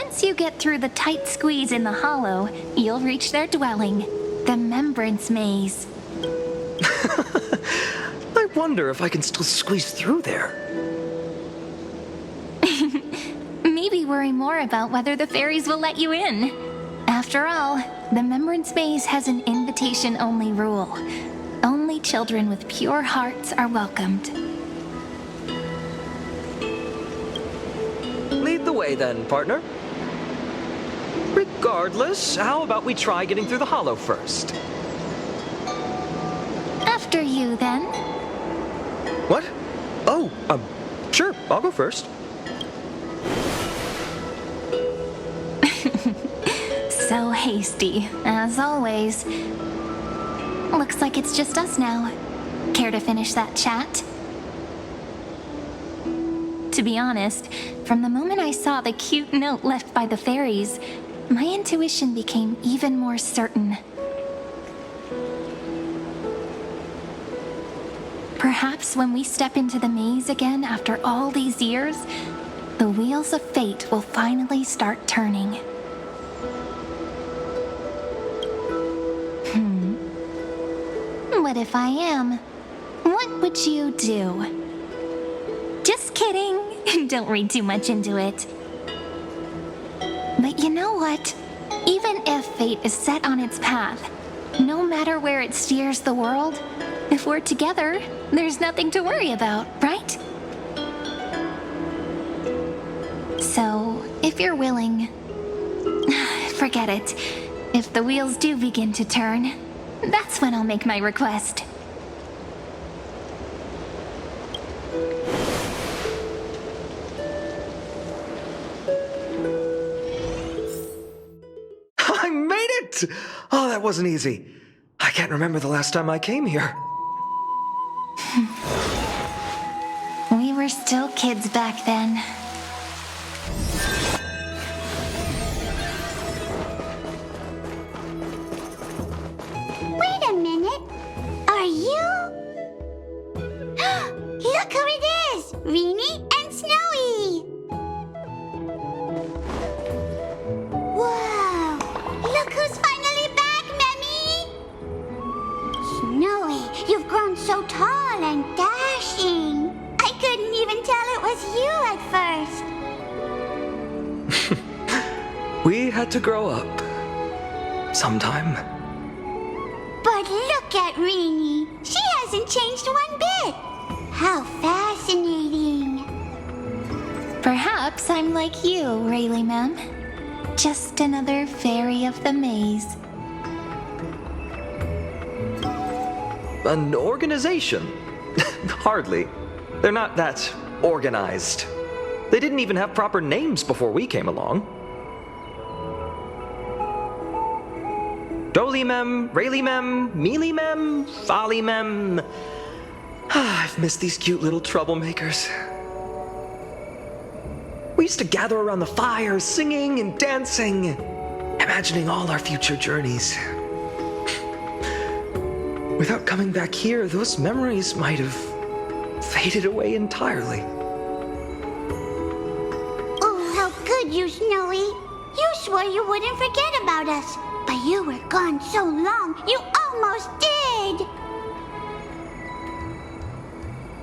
Once you get through the tight squeeze in the hollow, you'll reach their dwelling, the Remembrance Maze. I wonder if I can still squeeze through there. Maybe worry more about whether the fairies will let you in. After all, the Remembrance Maze has an invitation-only rule. Only children with pure hearts are welcomed. Lead the way then, partner. Regardless, how about we try getting through the hollow first? After you, then. What? Oh, sure, I'll go first. So hasty, as always. Looks like it's just us now. Care to finish that chat? To be honest, from the moment I saw the cute note left by the fairies, my intuition became even more certain. Perhaps when we step into the maze again after all these years, the wheels of fate will finally start turning. What if I am? What would you do? Just kidding. Don't read too much into it. But you know what? Even if fate is set on its path, no matter where it steers the world, if we're together, there's nothing to worry about, right? So, if you're willing, forget it. If the wheels do begin to turn, that's when I'll make my request. I made it! Oh, that wasn't easy. I can't remember the last time I came here. We were still kids back then. Wait a minute. Are you? Look who it is! Rini and Snowy! Whoa! Look who's finally back, Memmy! Snowy, you've grown so tall and dashing. I couldn't even tell it was you at first. We had to grow up. Sometime. But look at Rini. She hasn't changed one bit. How fascinating. Perhaps I'm like you, Rayleigh Mem. Just another fairy of the maze. An organization? Hardly. They're not that organized. They didn't even have proper names before we came along. Dolimem, Rayleigh-mem, Mealy-mem, Folly-mem. I've missed these cute little troublemakers. We used to gather around the fire, singing and dancing, imagining all our future journeys. Without coming back here, those memories might have faded away entirely. Oh, how could you, Snowy? You swore you wouldn't forget about us. But you were gone so long, you almost did!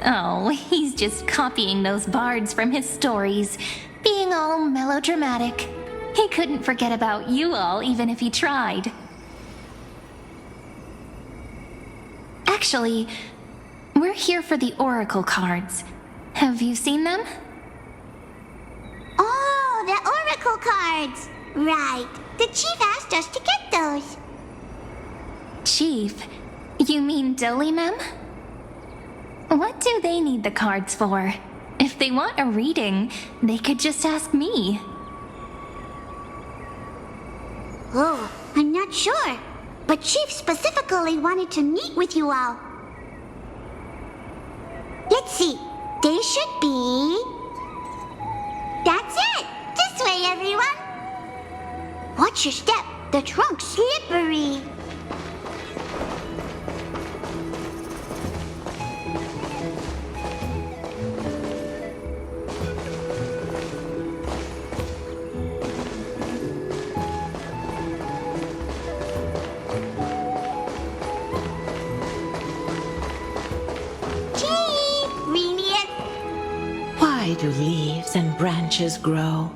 Oh, he's just copying those bards from his stories, being all melodramatic. He couldn't forget about you all even if he tried. Actually, we're here for the Oracle cards. Have you seen them? Oh, the Oracle cards! Right. The chief asked us to get those. Chief? You mean Dolimem? What do they need the cards for? If they want a reading, they could just ask me. Oh, I'm not sure. But Chief specifically wanted to meet with you all. Let's see. They should be... That's it! This way, everyone! Watch your step. The trunk's slippery. Why do leaves and branches grow?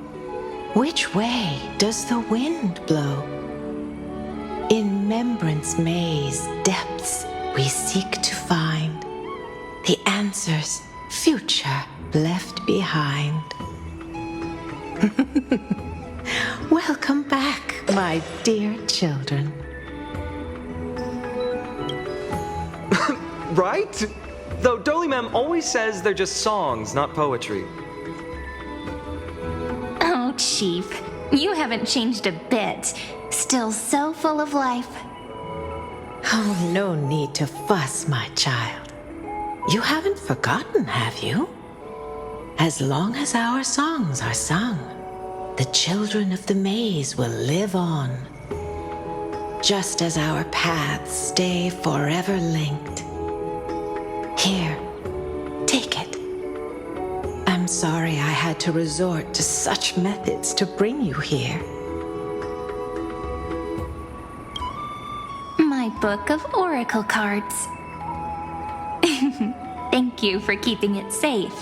Which way does the wind blow? In Remembrance Maze depths we seek to find the answers future left behind. Welcome back, my dear children. Right? Though Dolimem always says they're just songs, not poetry. Oh, Chief, you haven't changed a bit. Still so full of life. Oh, no need to fuss, my child. You haven't forgotten, have you? As long as our songs are sung, the children of the maze will live on. Just as our paths stay forever linked. Here, take it. I'm sorry I had to resort to such methods to bring you here. My book of oracle cards. Thank you for keeping it safe.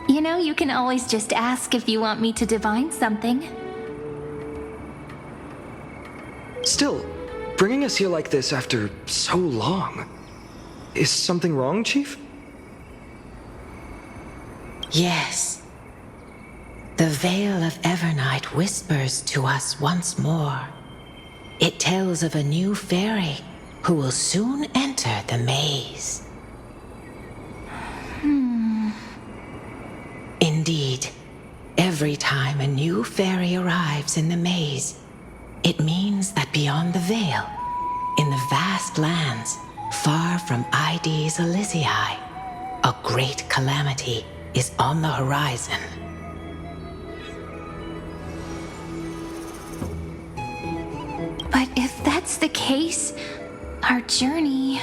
You know, you can always just ask if you want me to divine something. Still, bringing us here like this after so long. Is something wrong, Chief? Yes. The Veil of Evernight whispers to us once more. It tells of a new fairy who will soon enter the maze. Indeed, every time a new fairy arrives in the maze, it means that beyond the veil, in the vast lands far from Ides Elysiae, a great calamity is on the horizon. But if that's the case, our journey...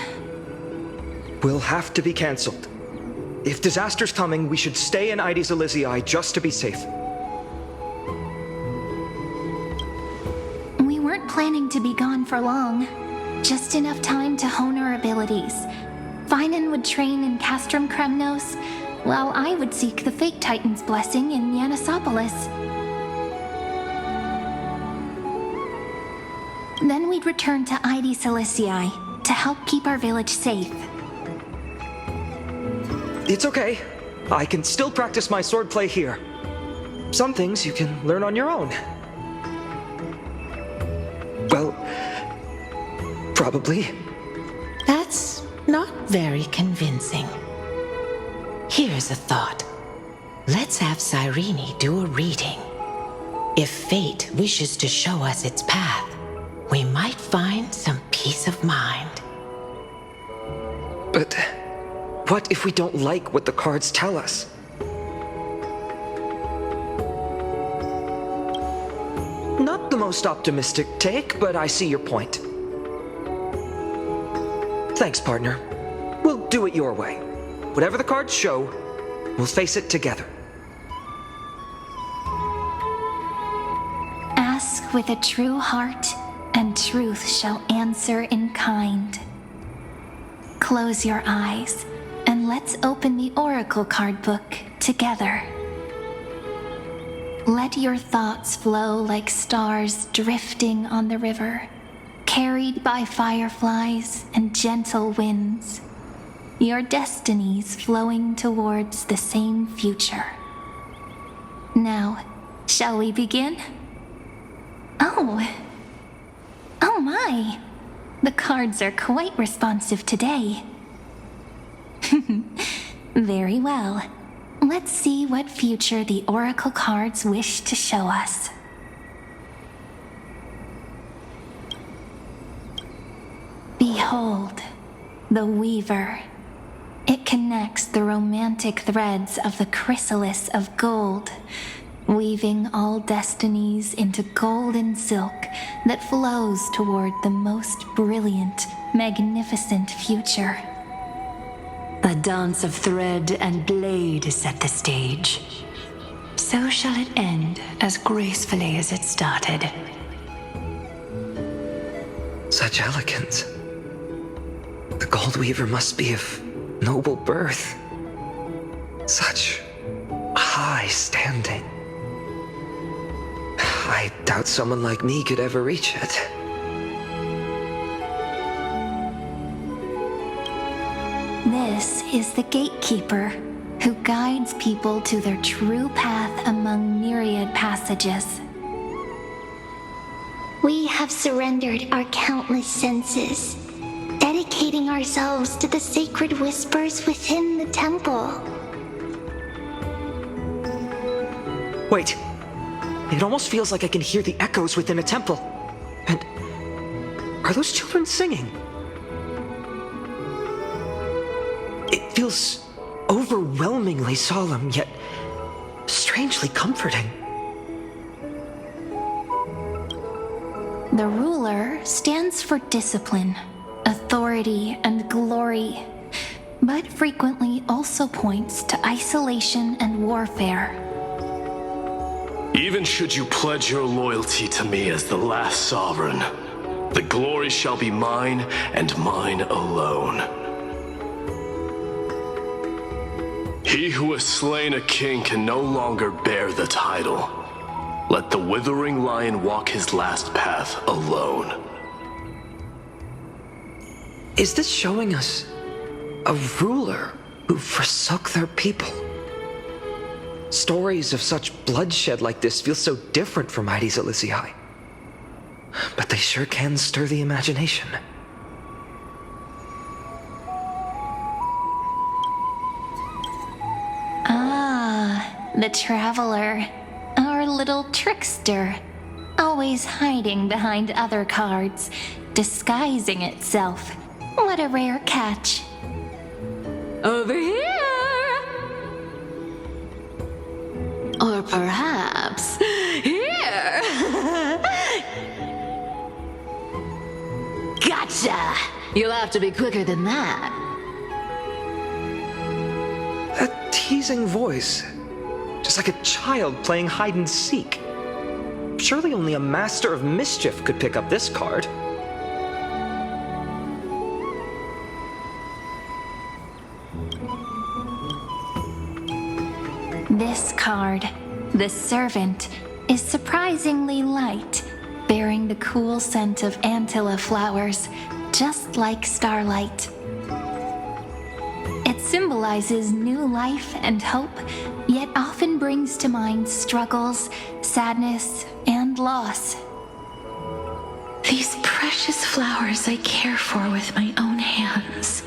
Will have to be cancelled. If disaster's coming, we should stay in Ides Elysiae just to be safe. We weren't planning to be gone for long. Just enough time to hone our abilities. Finan would train in Castrum Kremnos, while I would seek the Fake Titan's blessing in Yanisopolis. Then we'd return to Ides Elysiae to help keep our village safe. It's okay. I can still practice my swordplay here. Some things you can learn on your own. Well, probably. That's not very convincing. Here's a thought. Let's have Cyrene do a reading. If fate wishes to show us its path, we might find some peace of mind. But what if we don't like what the cards tell us? Not the most optimistic take, but I see your point. Thanks, partner. We'll do it your way. Whatever the cards show, we'll face it together. Ask with a true heart, and truth shall answer in kind. Close your eyes, and let's open the oracle card book together. Let your thoughts flow like stars drifting on the river, carried by fireflies and gentle winds. Your destinies flowing towards the same future. Now, shall we begin? Oh my! The cards are quite responsive today. Very well. Let's see what future the oracle cards wish to show us. Behold, the Weaver. It connects the romantic threads of the chrysalis of gold, weaving all destinies into golden silk that flows toward the most brilliant, magnificent future. The dance of thread and blade set the stage. So shall it end as gracefully as it started. Such elegance. The Gold Weaver must be of noble birth. Such high standing. I doubt someone like me could ever reach it. This is the gatekeeper who guides people to their true path among myriad passages. We have surrendered our countless senses, dedicating ourselves to the sacred whispers within the temple. Wait. It almost feels like I can hear the echoes within a temple. And are those children singing? It feels overwhelmingly solemn, yet strangely comforting. The ruler stands for discipline, authority, and glory, but frequently also points to isolation and warfare. Even should you pledge your loyalty to me as the last sovereign, the glory shall be mine and mine alone. He who has slain a king can no longer bear the title. Let the withering lion walk his last path alone. Is this showing us a ruler who forsook their people? Stories of such bloodshed like this feel so different from Heidi's Elysiae. But they sure can stir the imagination. Ah, the traveler. Our little trickster. Always hiding behind other cards, disguising itself. What a rare catch. Over here! Or perhaps here! Gotcha! You'll have to be quicker than that. That teasing voice. Just like a child playing hide and seek. Surely only a master of mischief could pick up this card. This card, the Servant, is surprisingly light, bearing the cool scent of Antilla flowers, just like starlight. It symbolizes new life and hope, yet often brings to mind struggles, sadness, and loss. These precious flowers I care for with my own hands.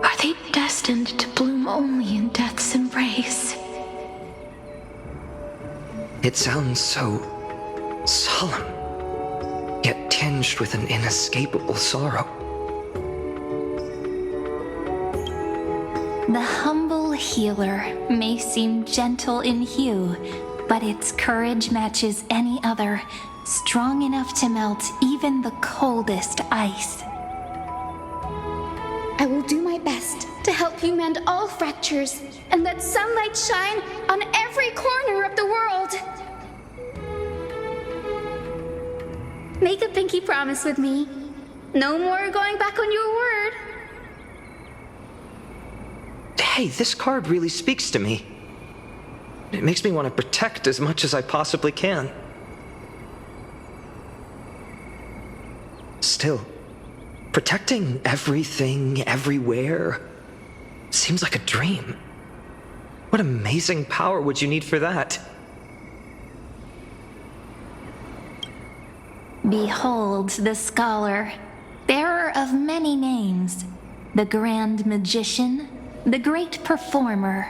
Are they destined to bloom only in death's embrace? It sounds so solemn, yet tinged with an inescapable sorrow. The humble healer may seem gentle in hue, but its courage matches any other, strong enough to melt even the coldest ice. I will do my best to help you mend all fractures and let sunlight shine on every corner of the world. Make a pinky promise with me. No more going back on your word. Hey, this card really speaks to me. It makes me want to protect as much as I possibly can. Still, protecting everything, everywhere, seems like a dream. What amazing power would you need for that? Behold the scholar, bearer of many names, the grand magician, the great performer,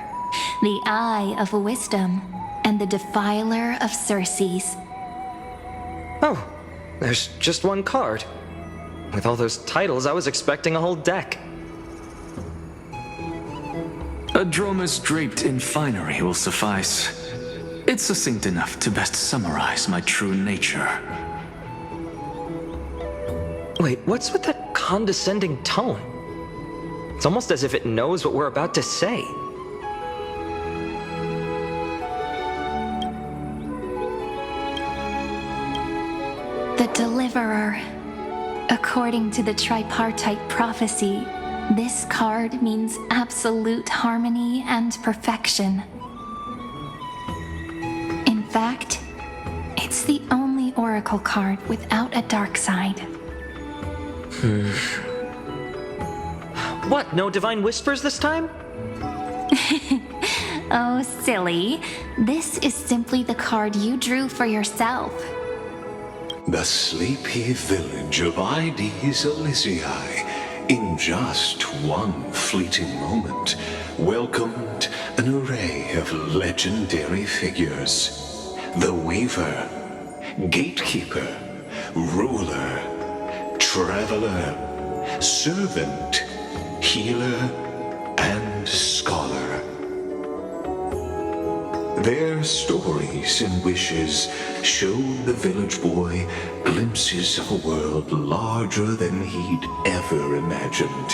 the eye of wisdom, and the defiler of Circes. Oh, there's just one card. With all those titles, I was expecting a whole deck. A dromus draped in finery will suffice. It's succinct enough to best summarize my true nature. Wait, what's with that condescending tone? It's almost as if it knows what we're about to say. The Deliverer. According to the tripartite prophecy, this card means absolute harmony and perfection. the only oracle card without a dark side. What, no divine whispers this time? Oh, silly. This is simply the card you drew for yourself. The sleepy village of Ides Elysiae, in just one fleeting moment, welcomed an array of legendary figures. The Weaver, Gatekeeper, Ruler, Traveler, Servant, Healer, and Scholar. Their stories and wishes showed the village boy glimpses of a world larger than he'd ever imagined.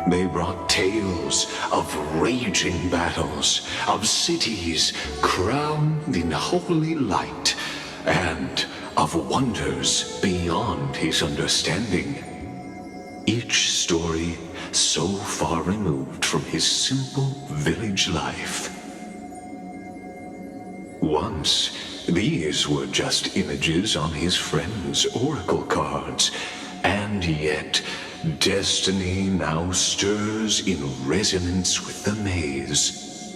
They brought tales of raging battles, of cities crowned in holy light, and of wonders beyond his understanding. Each story so far removed from his simple village life. Once, these were just images on his friend's oracle cards, and yet destiny now stirs in resonance with the maze.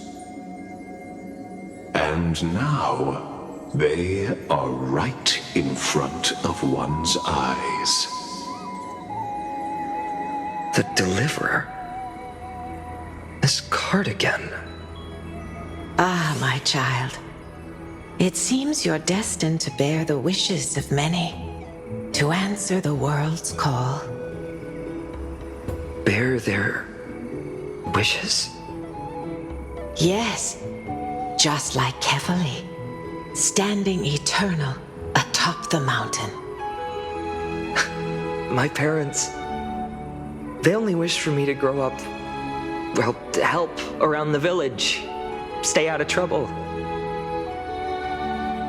And now, they are right in front of one's eyes. The Deliverer. This card again. Ah, my child. It seems you're destined to bear the wishes of many, to answer the world's call. Bear their wishes? Yes, just like Kefali, standing eternal atop the mountain. My parents, they only wished for me to grow up, well, to help around the village, stay out of trouble.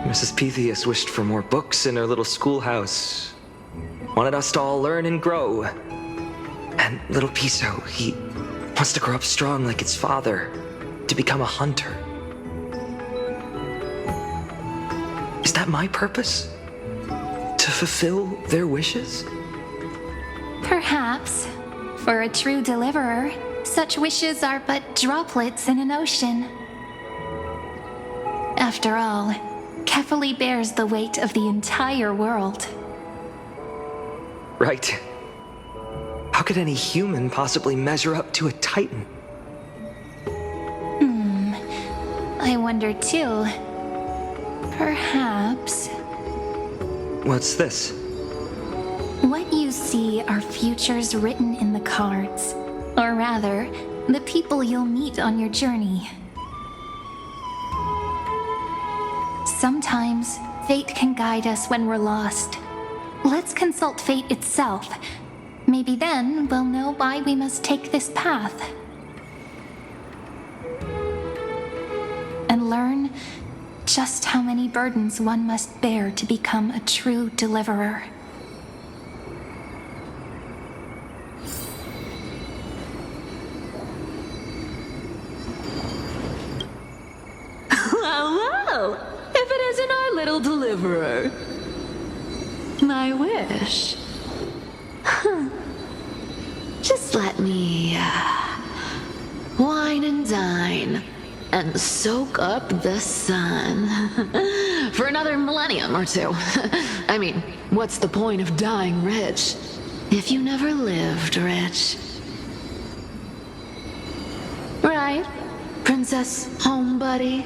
Mrs. Pythias wished for more books in her little schoolhouse, wanted us to all learn and grow. And little Piso, he wants to grow up strong like his father, to become a hunter. Is that my purpose? To fulfill their wishes? Perhaps. For a true deliverer, such wishes are but droplets in an ocean. After all, Kefali bears the weight of the entire world. Right. How could any human possibly measure up to a Titan? I wonder too. Perhaps. What's this? What you see are futures written in the cards. Or rather, the people you'll meet on your journey. Sometimes, fate can guide us when we're lost. Let's consult fate itself. Maybe then we'll know why we must take this path. And learn just how many burdens one must bear to become a true deliverer. Well, if it isn't our little deliverer. My wish. Just let me wine and dine and soak up the sun for another millennium or two. I mean, what's the point of dying rich if you never lived rich? Right, Princess Homebuddy?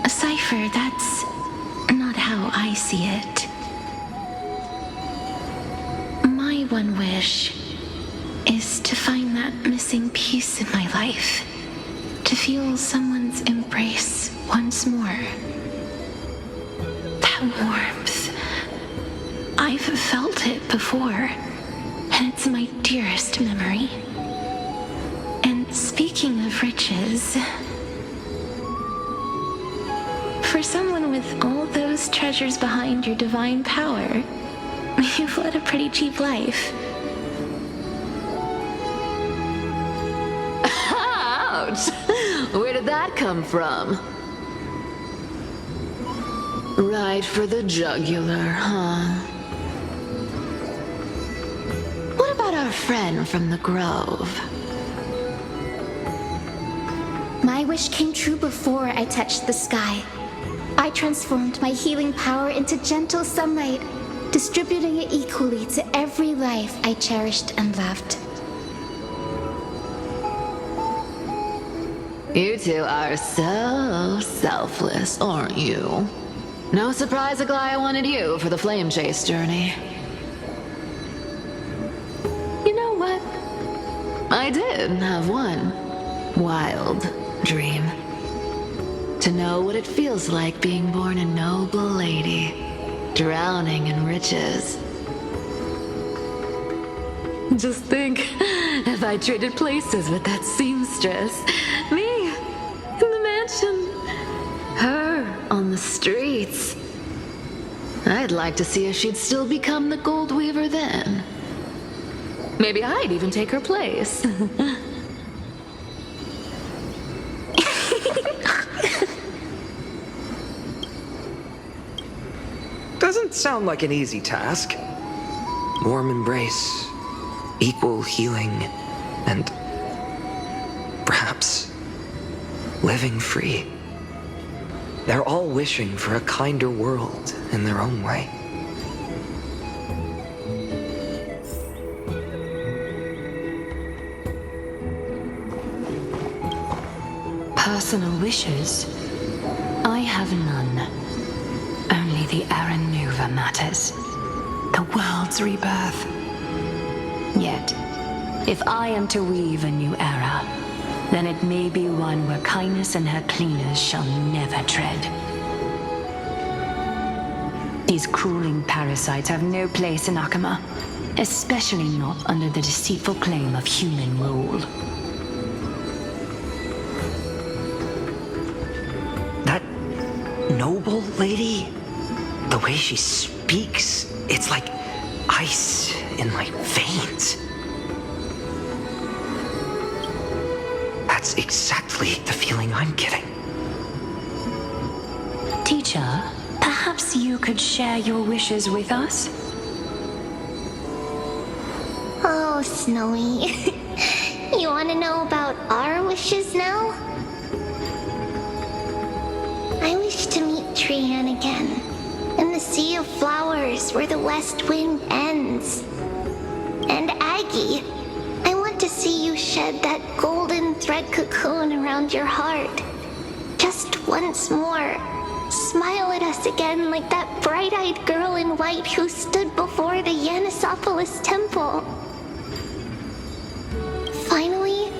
A cipher, that's not how I see it. My one wish is to find that missing piece in my life, to feel someone's embrace once more. That warmth. I've felt it before, and it's my dearest memory. And speaking of riches, for someone with all those treasures behind your divine power, you've led a pretty cheap life. Ouch! Where did that that come from? Right for the jugular, huh? What about our friend from the Grove? My wish came true before I touched the sky. I transformed my healing power into gentle sunlight, distributing it equally to every life I cherished and loved. You two are so selfless, aren't you? No surprise Aglaya wanted you for the flame chase journey. You know what? I did have one wild dream. To know what it feels like being born a noble lady, drowning in riches. Just think, if I traded places with that seamstress, me in the mansion, her on the streets. I'd like to see if she'd still become the gold weaver then. Maybe I'd even take her place. Doesn't sound like an easy task. Warm embrace, equal healing, and perhaps living free. They're all wishing for a kinder world in their own way. Personal wishes? I have none. Only the Aranuva matters. The world's rebirth. Yet, if I am to weave a new era, then it may be one where kindness and her cleaners shall never tread. These crueling parasites have no place in Akama, especially not under the deceitful claim of human rule. That noble lady, the way she speaks, it's like ice in my veins. That's exactly the feeling I'm getting. Teacher, perhaps you could share your wishes with us? Oh, Snowy. You want to know about our wishes now? I wish to meet Trian again, in the sea of flowers where the west wind ends. And Aggie, I want to see you shed that golden thread cocoon around your heart. Just once more. Smile at us again like that bright-eyed girl in white who stood before the Yanisopolis temple. Finally,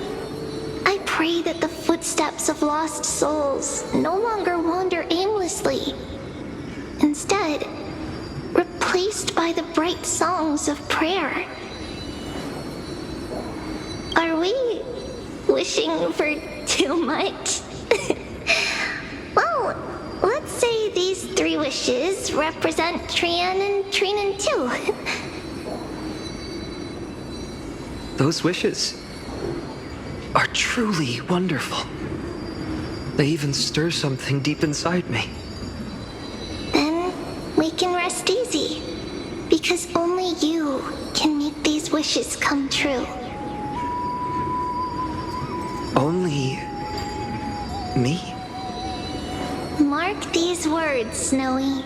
I pray that the footsteps of lost souls no longer wander aimlessly. Instead, replaced by the bright songs of prayer. Are we wishing for too much? Well, let's say these 3 wishes represent Trian and Trinan too. Those wishes are truly wonderful. They even stir something deep inside me. Then we can rest easy, because only you can make these wishes come true. Only me? Mark these words, Snowy.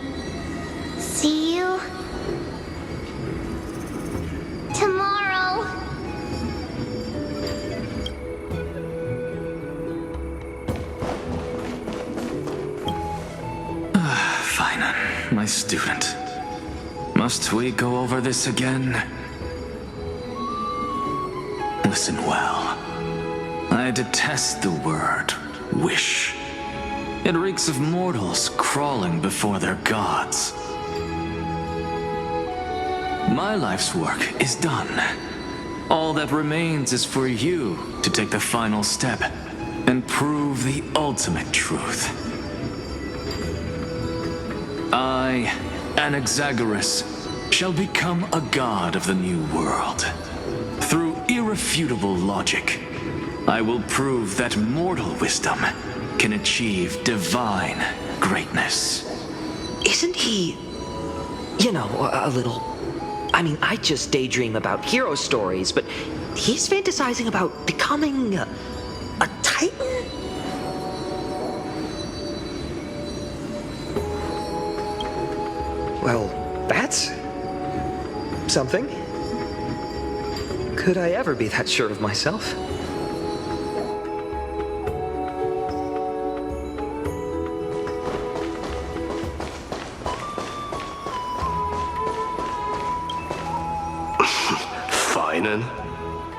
See you tomorrow. Fine, my student. Must we go over this again? Listen well. I detest the word wish. It reeks of mortals crawling before their gods. My life's work is done. All that remains is for you to take the final step and prove the ultimate truth. I, Anaxagoras, shall become a god of the new world. Through irrefutable logic, I will prove that mortal wisdom can achieve divine greatness. Isn't he, a little... I mean, I just daydream about hero stories, but he's fantasizing about becoming a titan? Well, that's something. Could I ever be that sure of myself? Finan?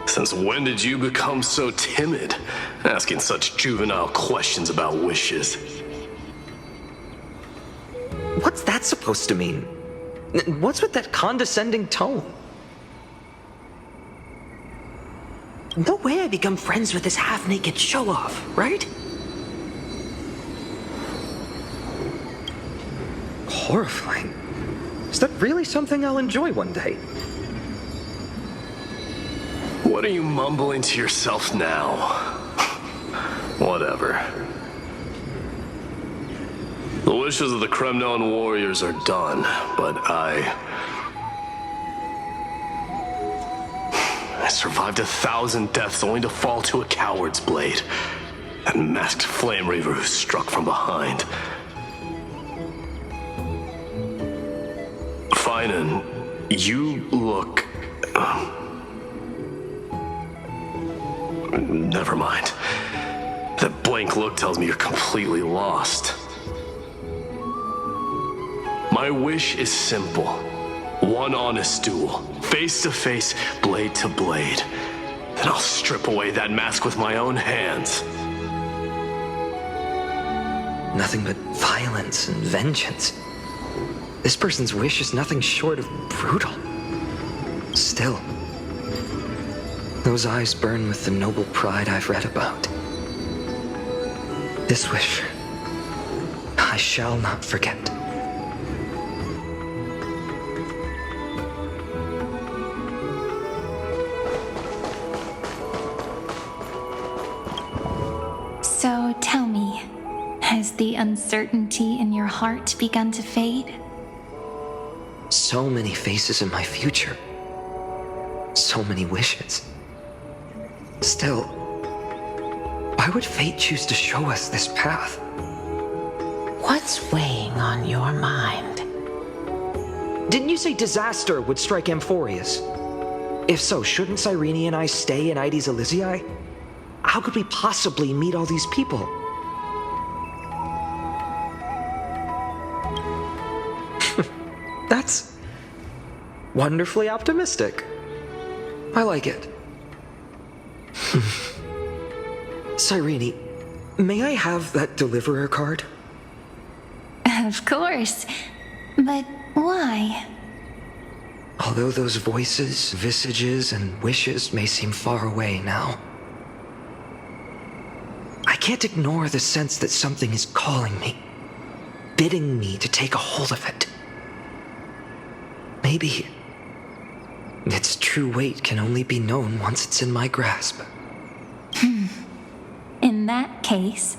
Since when did you become so timid, asking such juvenile questions about wishes? What's that supposed to mean? What's with that condescending tone? No way I become friends with this half-naked show-off, right? Horrifying. Is that really something I'll enjoy one day? What are you mumbling to yourself now? Whatever. The wishes of the Kremnon warriors are done, but I survived 1,000 deaths only to fall to a coward's blade. That masked flame reaver who struck from behind. Finan, you look... Never mind. That blank look tells me you're completely lost. My wish is simple. One honest duel, face to face, blade to blade. Then I'll strip away that mask with my own hands. Nothing but violence and vengeance. This person's wish is nothing short of brutal. Still, those eyes burn with the noble pride I've read about. This wish, I shall not forget. So tell me, has the uncertainty in your heart begun to fade? So many faces in my future. So many wishes. Still, why would fate choose to show us this path? What's weighing on your mind? Didn't you say disaster would strike Amphoreus? If so, shouldn't Cyrene and I stay in Ides Elysiae? How could we possibly meet all these people? That's wonderfully optimistic. I like it. Cyrene, may I have that deliverer card? Of course. But why? Although those voices, visages, and wishes may seem far away now, I can't ignore the sense that something is calling me, bidding me to take a hold of it. Maybe its true weight can only be known once it's in my grasp. In that case,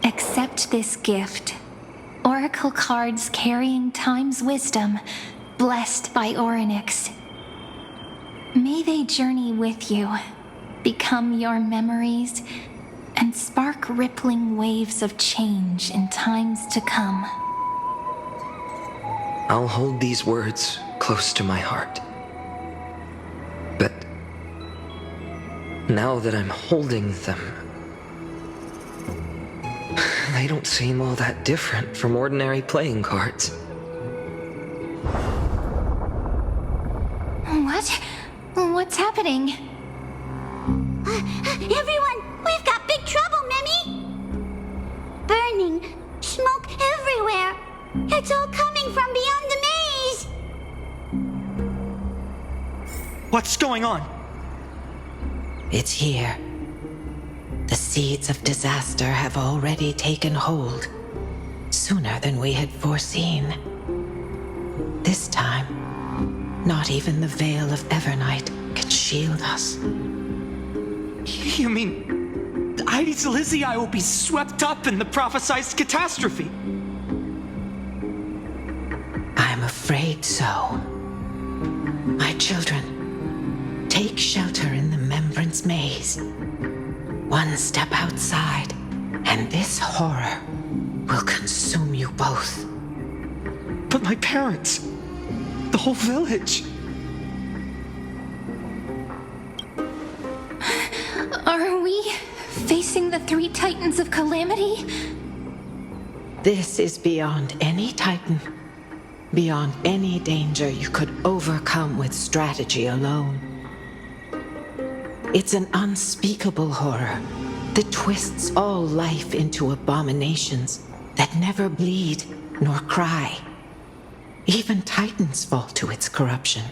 accept this gift. Oracle cards carrying time's wisdom, blessed by Orynyx. May they journey with you, become your memories, and spark rippling waves of change in times to come. I'll hold these words close to my heart. But now that I'm holding them, they don't seem all that different from ordinary playing cards. What? What's happening? Everyone, we've got big trouble, Mimi! Burning, smoke everywhere. It's all coming from beyond the maze. What's going on? It's here. The seeds of disaster have already taken hold, sooner than we had foreseen. This time, not even the veil of Evernight can shield us. You mean Heidi's Elizii will be swept up in the prophesized catastrophe. I'm afraid so. My children, take shelter in the Remembrance Maze. One step outside, and this horror will consume you both. But my parents, the whole village. Are we facing the three titans of calamity? This is beyond any titan, beyond any danger you could overcome with strategy alone. It's an unspeakable horror that twists all life into abominations that never bleed nor cry. Even titans fall to its corruption,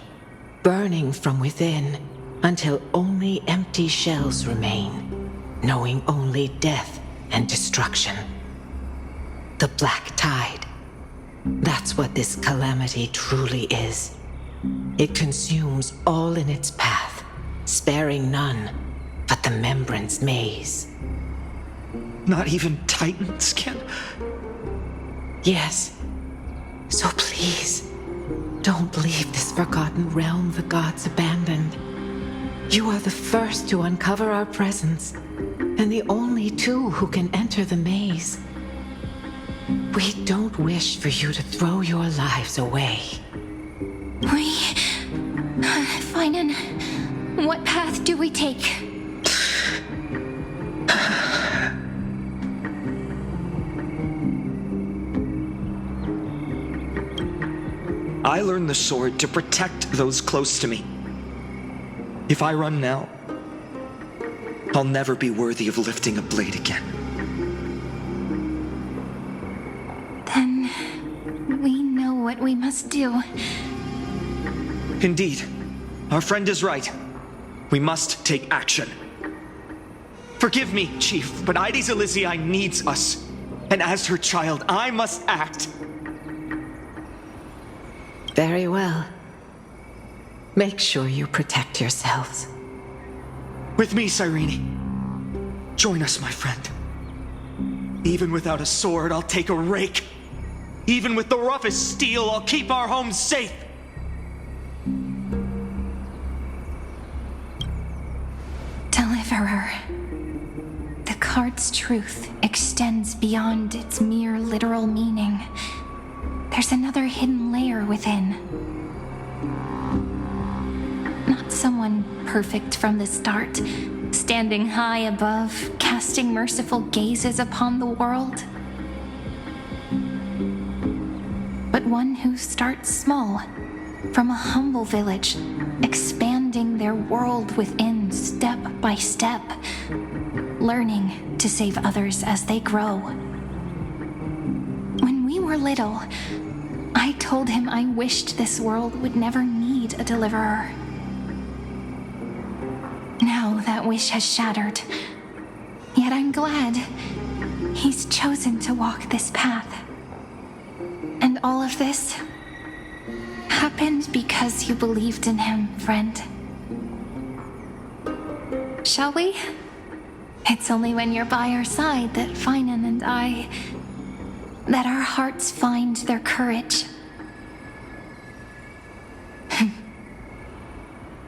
burning from within until only empty shells remain, knowing only death and destruction. The Black Tide. That's what this calamity truly is. It consumes all in its path, sparing none but the Remembrance Maze. Not even titans can... Yes. So please, don't leave this forgotten realm the gods abandoned. You are the first to uncover our presence, and the only two who can enter the maze. We don't wish for you to throw your lives away. Finan, what path do we take? I learned the sword to protect those close to me. If I run now, I'll never be worthy of lifting a blade again. Then we know what we must do. Indeed, our friend is right. We must take action. Forgive me, Chief, but Heidi's Elizii needs us. And as her child, I must act. Very well. Make sure you protect yourselves. With me, Cyrene. Join us, my friend. Even without a sword, I'll take a rake. Even with the roughest steel, I'll keep our home safe. Deliverer. The card's truth extends beyond its mere literal meaning. There's another hidden layer within. Not someone perfect from the start, standing high above, casting merciful gazes upon the world. But one who starts small, from a humble village, expanding their world within step by step, learning to save others as they grow. When we were little, I told him I wished this world would never need a deliverer. Now that wish has shattered. Yet I'm glad he's chosen to walk this path. And all of this happened because you believed in him, friend. Shall we? It's only when you're by our side that Finan and that our hearts find their courage.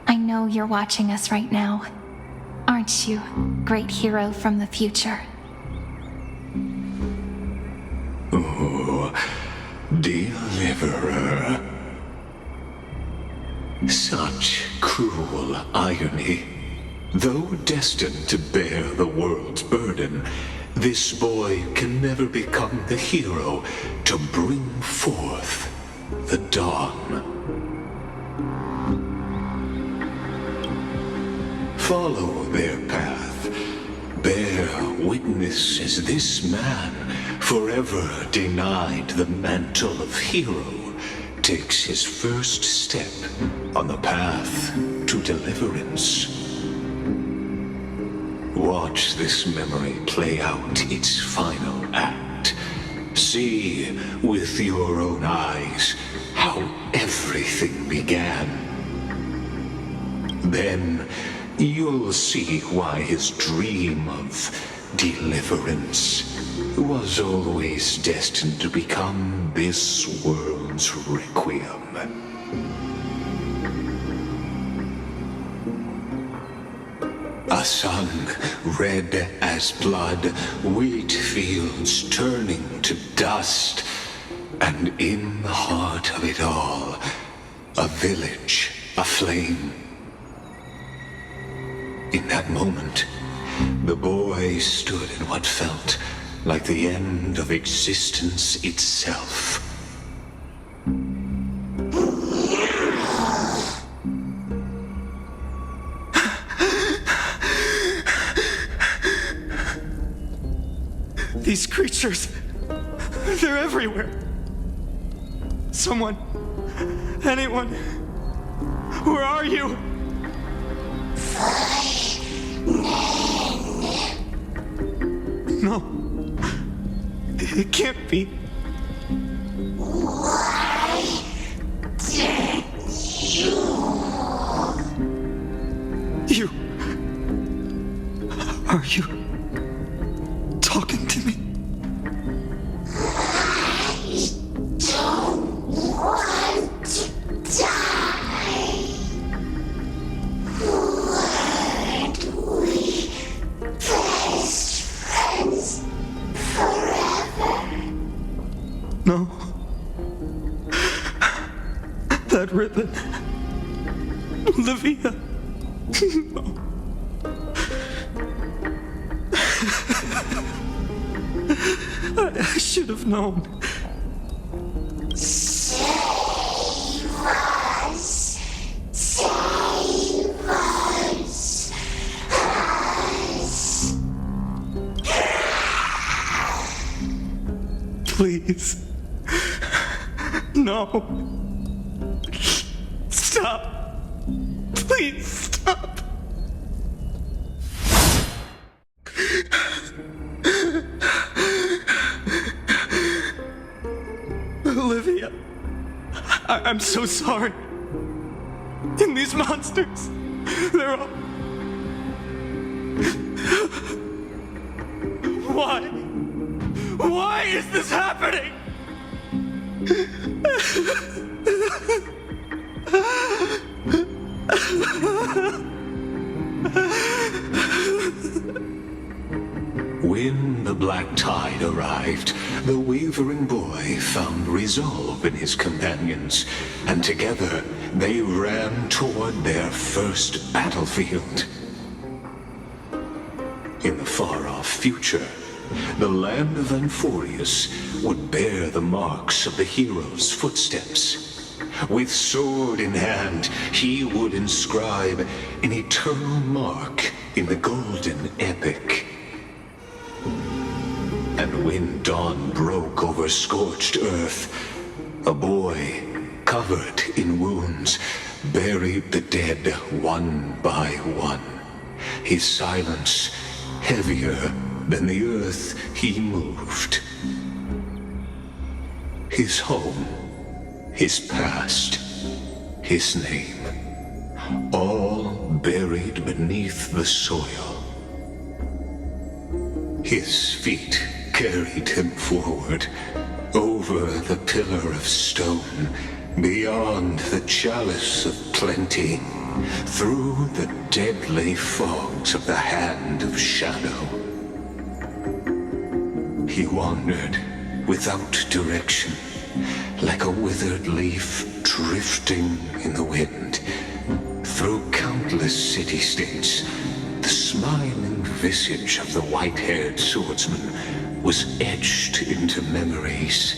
I know you're watching us right now. Aren't you, great hero from the future? Oh, deliverer. Such cruel irony. Though destined to bear the world's burden, this boy can never become the hero to bring forth the dawn. Follow their path. Bear witness as this man, forever denied the mantle of hero, takes his first step on the path to deliverance. Watch this memory play out its final act. See with your own eyes how everything began. Then you'll see why his dream of deliverance was always destined to become this world's requiem. A sun red as blood, wheat fields turning to dust, and in the heart of it all, a village aflame. In that moment, the boy stood in what felt like the end of existence itself. These creatures, they're everywhere. Someone, anyone, where are you? No, it can't be. You, are you talking to me? No. That ribbon. Olivia. No. I should have known. Save us. Save us. Please. No. Stop. Please stop. Olivia, I'm so sorry. And these monsters, they're all... Why? Why is this happening? When the black tide arrived, the wavering boy found resolve in his companions, and together they ran toward their first battlefield. In the far-off future, the land of Amphoreus would bear the marks of the hero's footsteps. With sword in hand, he would inscribe an eternal mark in the golden epic. And when dawn broke over scorched earth, a boy, covered in wounds, buried the dead one by one. His silence heavier than the earth he moved. His home, his past, his name, all buried beneath the soil. His feet carried him forward, over the pillar of stone, beyond the chalice of plenty, through the deadly fogs of the hand of shadow. He wandered without direction, like a withered leaf drifting in the wind, through countless city-states. The smiling visage of the white-haired swordsman was etched into memories.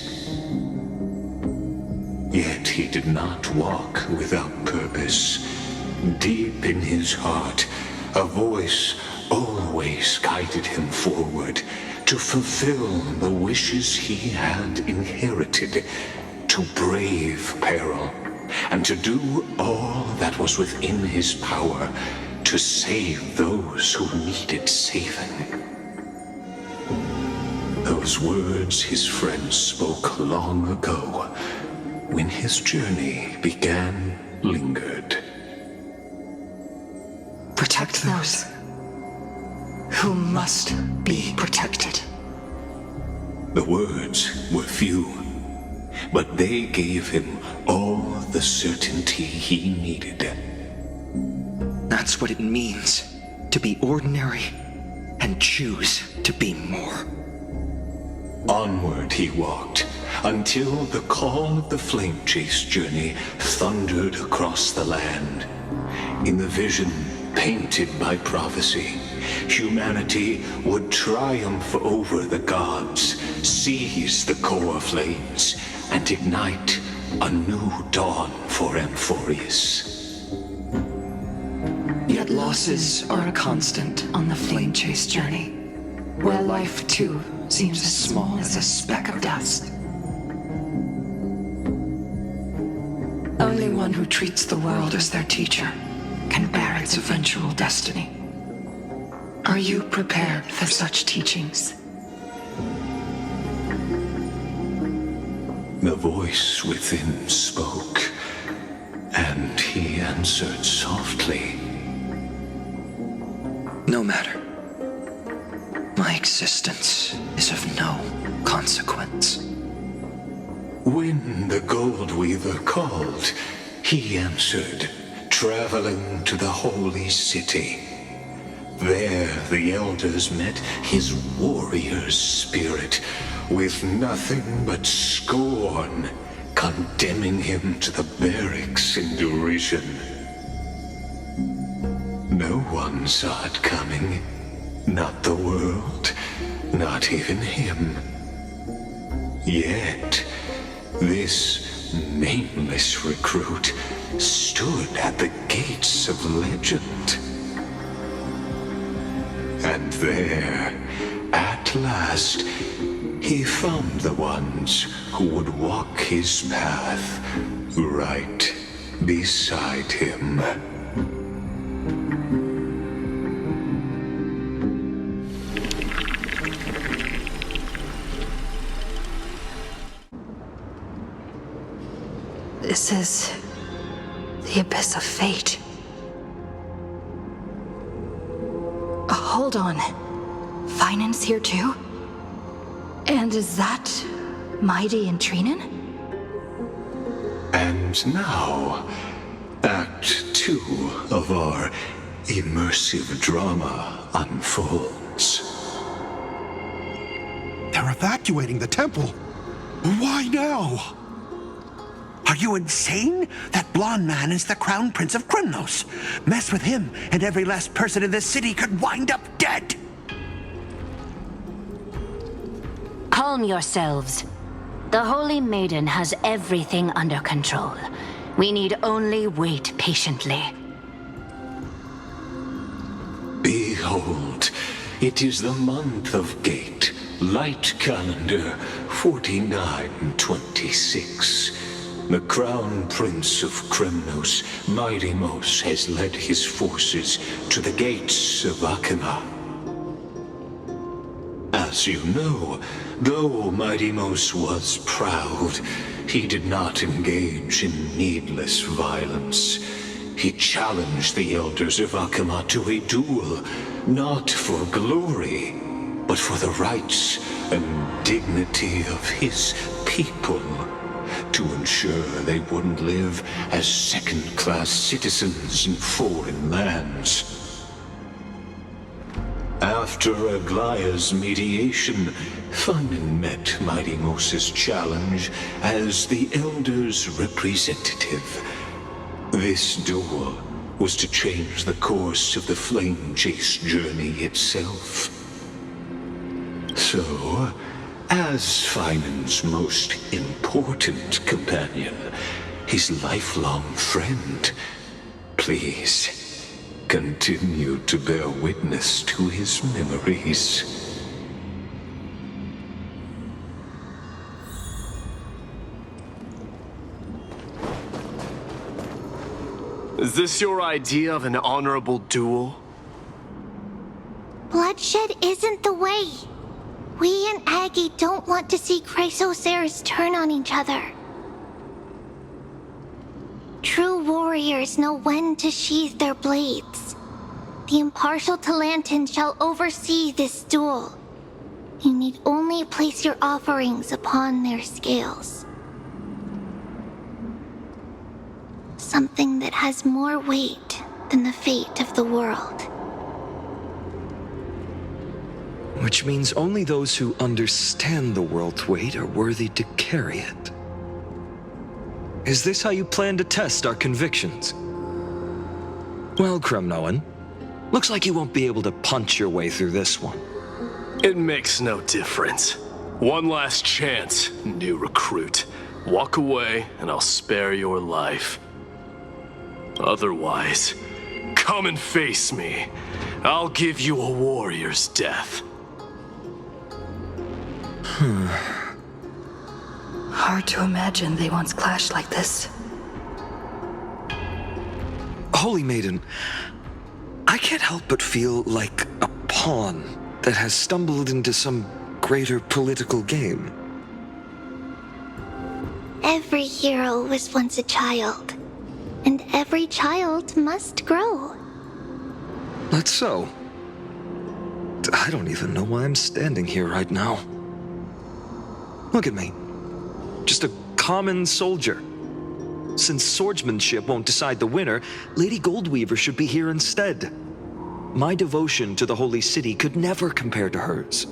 Yet he did not walk without purpose. Deep in his heart, a voice always guided him forward to fulfill the wishes he had inherited, to brave peril, and to do all that was within his power to save those who needed saving. Those words his friends spoke long ago, when his journey began, lingered. Protect those who must be protected. The words were few, but they gave him all the certainty he needed. That's what it means to be ordinary and choose to be more. Onward he walked, until the call of the flame chase journey thundered across the land. In the vision painted by prophecy, humanity would triumph over the gods, seize the core flames, and ignite a new dawn for Amphoreus. Yet losses are a constant on the flame chase journey, where life too seems as small as a speck of dust. Only one who treats the world as their teacher can bear its eventual destiny. Are you prepared for such teachings? The voice within spoke, and he answered softly. No matter. My existence is of no consequence. When the Gold Weaver called, he answered, traveling to the holy city. There the elders met his warrior's spirit, with nothing but scorn, condemning him to the barracks in derision. No one saw it coming. Not the world, not even him. Yet, this nameless recruit stood at the gates of legend. And there, at last, he found the ones who would walk his path right beside him. This is the abyss of fate. Hold on. Finance here too? And is that Mighty and Trinin? And now, Act 2 of our immersive drama unfolds. They're evacuating the temple. Why now? Are you insane? That blonde man is the Crown Prince of Krymnos. Mess with him, and every last person in this city could wind up dead. Calm yourselves. The Holy Maiden has everything under control. We need only wait patiently. Behold, it is the month of Gate, Light Calendar 4926. The Crown Prince of Krymnos, Midimos, has led his forces to the gates of Akima. As you know, though Midimos was proud, he did not engage in needless violence. He challenged the elders of Akima to a duel, not for glory, but for the rights and dignity of his people, to ensure they wouldn't live as second-class citizens in foreign lands. After Aglaya's mediation, Funin met Midimos' challenge as the Elder's representative. This duel was to change the course of the flame chase journey itself. So, as Finan's most important companion, his lifelong friend, please continue to bear witness to his memories. Is this your idea of an honorable duel? Bloodshed isn't the way. We and Aggie don't want to see Chrysoceres turn on each other. True warriors know when to sheathe their blades. The impartial Talantin shall oversee this duel. You need only place your offerings upon their scales. Something that has more weight than the fate of the world. Which means only those who understand the world's weight are worthy to carry it. Is this how you plan to test our convictions? Well, Kremnoan, looks like you won't be able to punch your way through this one. It makes no difference. One last chance, new recruit. Walk away and I'll spare your life. Otherwise, come and face me. I'll give you a warrior's death. Hard to imagine they once clashed like this. Holy Maiden, I can't help but feel like a pawn that has stumbled into some greater political game. Every hero was once a child, and every child must grow. That's so. I don't even know why I'm standing here right now. Look at me. Just a common soldier. Since swordsmanship won't decide the winner, Lady Goldweaver should be here instead. My devotion to the Holy City could never compare to hers.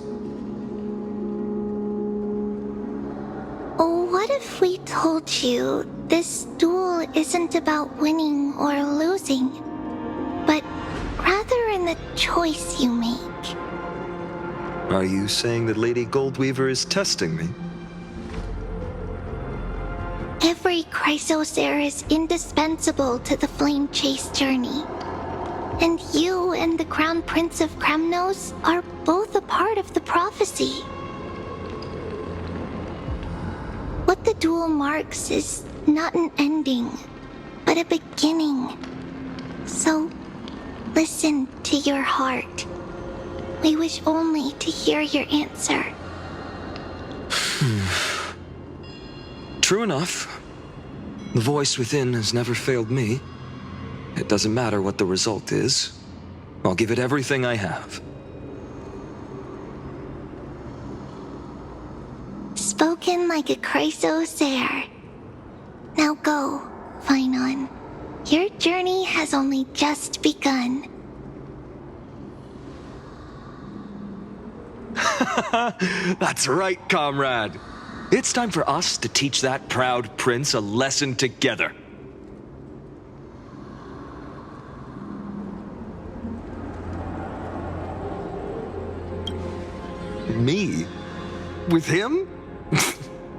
Oh, what if we told you this duel isn't about winning or losing, but rather in the choice you make? Are you saying that Lady Goldweaver is testing me? Every Chrysosaur is indispensable to the Flame Chase journey. And you and the Crown Prince of Kremnos are both a part of the prophecy. What the duel marks is not an ending, but a beginning. So, listen to your heart. We wish only to hear your answer. True enough. The voice within has never failed me. It doesn't matter what the result is. I'll give it everything I have. Spoken like a Chrysosaur. Now go, Finon. Your journey has only just begun. That's right, comrade. It's time for us to teach that proud prince a lesson together. Me? With him?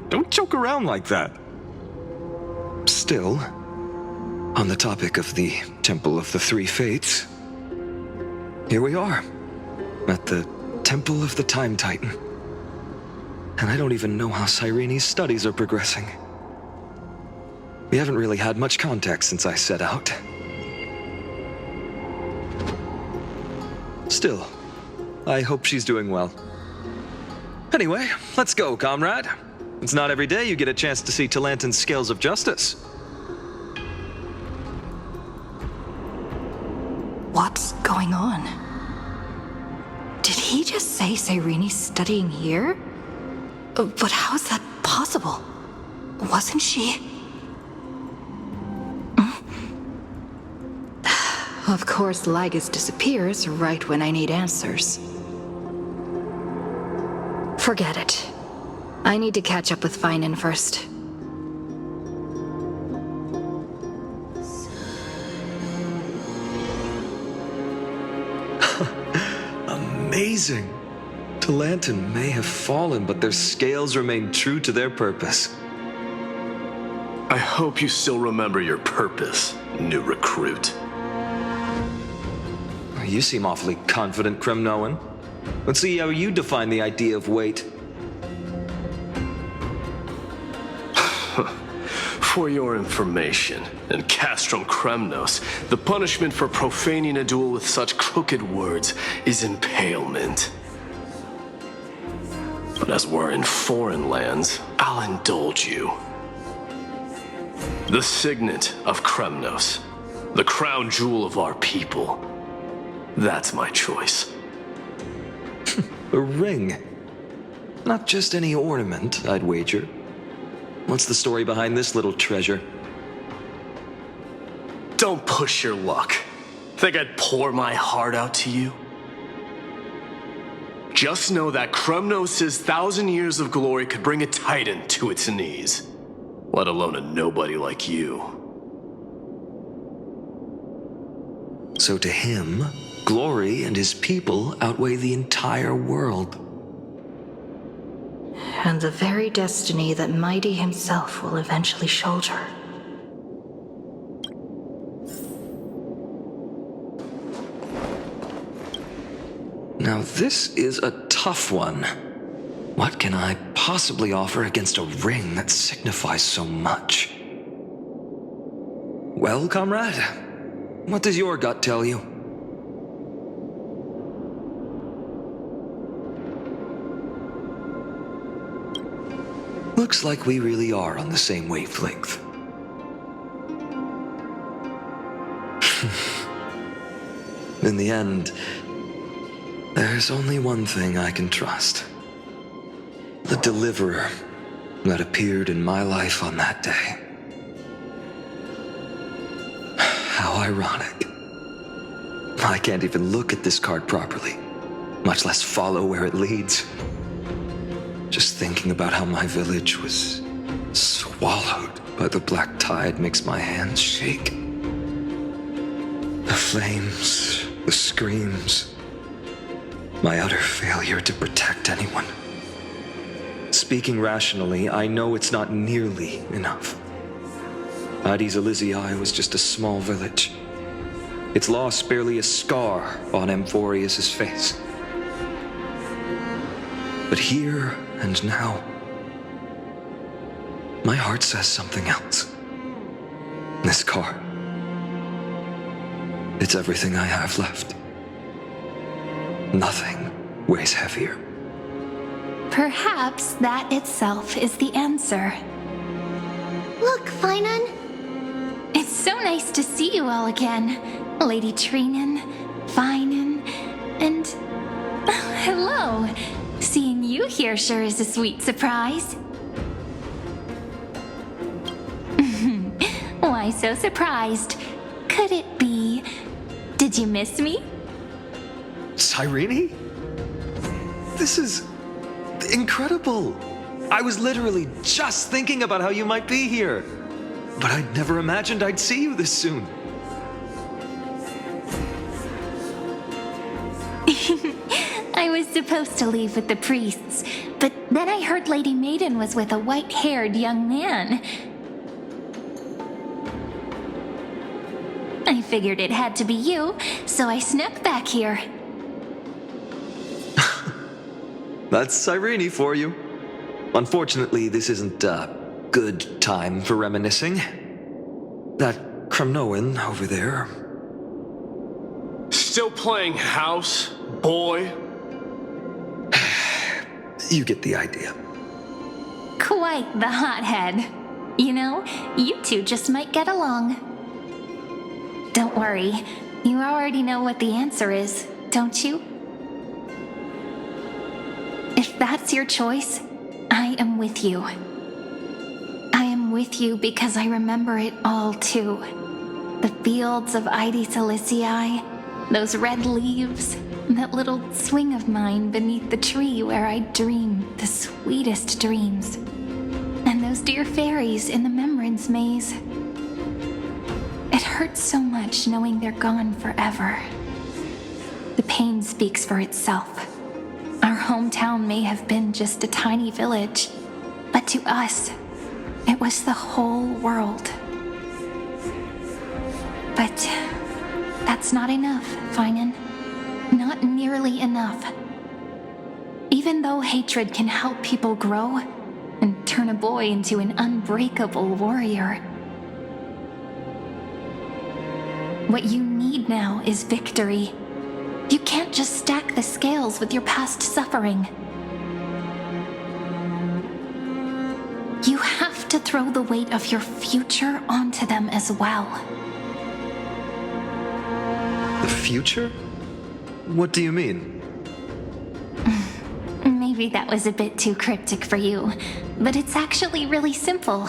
Don't joke around like that. Still, on the topic of the Temple of the Three Fates, here we are, at the Temple of the Time Titan. And I don't even know how Cyrene's studies are progressing. We haven't really had much contact since I set out. Still, I hope she's doing well. Anyway, let's go, comrade. It's not every day you get a chance to see Talantin's scales of justice. What's going on? Did he just say Cyrene's studying here? But how is that possible? Wasn't she? Of course, Lygus disappears right when I need answers. Forget it. I need to catch up with Finon first. Amazing. Talantin may have fallen, but their scales remain true to their purpose. I hope you still remember your purpose, new recruit. You seem awfully confident, Kremnoan. Let's see how you define the idea of weight. For your information, in Castrum Kremnos, the punishment for profaning a duel with such crooked words is impalement. But as we're in foreign lands, I'll indulge you. The signet of Kremnos, the crown jewel of our people. That's my choice. A ring. Not just any ornament, I'd wager. What's the story behind this little treasure? Don't push your luck. Think I'd pour my heart out to you? Just know that Krumnos' 1,000 years of glory could bring a titan to its knees. Let alone a nobody like you. So to him, glory and his people outweigh the entire world. And the very destiny that Mighty himself will eventually shoulder. Now this is a tough one. What can I possibly offer against a ring that signifies so much? Well, comrade, what does your gut tell you? Looks like we really are on the same wavelength. In the end, there's only one thing I can trust. The deliverer that appeared in my life on that day. How ironic. I can't even look at this card properly, much less follow where it leads. Just thinking about how my village was swallowed by the black tide makes my hands shake. The flames, the screams, my utter failure to protect anyone. Speaking rationally, I know it's not nearly enough. Addis Elysiae was just a small village. Its loss barely a scar on Amphoreus' face. But here and now, my heart says something else. This card, it's everything I have left. Nothing weighs heavier. Perhaps that itself is the answer. Look, Finan. It's so nice to see you all again. Lady Treenan, Finan, and... hello. Seeing you here sure is a sweet surprise. Why so surprised? Could it be... Did you miss me? Cyrene? This is incredible. I was literally just thinking about how you might be here. But I'd never imagined I'd see you this soon. I was supposed to leave with the priests, but then I heard Lady Maiden was with a white-haired young man. I figured it had to be you, so I snuck back here. That's Cyrene for you. Unfortunately, this isn't a good time for reminiscing. That Krumnoan over there. Still playing house, boy? You get the idea. Quite the hothead. You know, you two just might get along. Don't worry, you already know what the answer is, don't you? If that's your choice, I am with you. I am with you because I remember it all too. The fields of Addis Elysiae, those red leaves, that little swing of mine beneath the tree where I dreamed the sweetest dreams, and those dear fairies in the Memorance Maze. It hurts so much knowing they're gone forever. The pain speaks for itself. Our hometown may have been just a tiny village, but to us, it was the whole world. But that's not enough, Finan. Not nearly enough. Even though hatred can help people grow and turn a boy into an unbreakable warrior, what you need now is victory. You can't just stack the scales with your past suffering. You have to throw the weight of your future onto them as well. The future? What do you mean? Maybe that was a bit too cryptic for you, but it's actually really simple.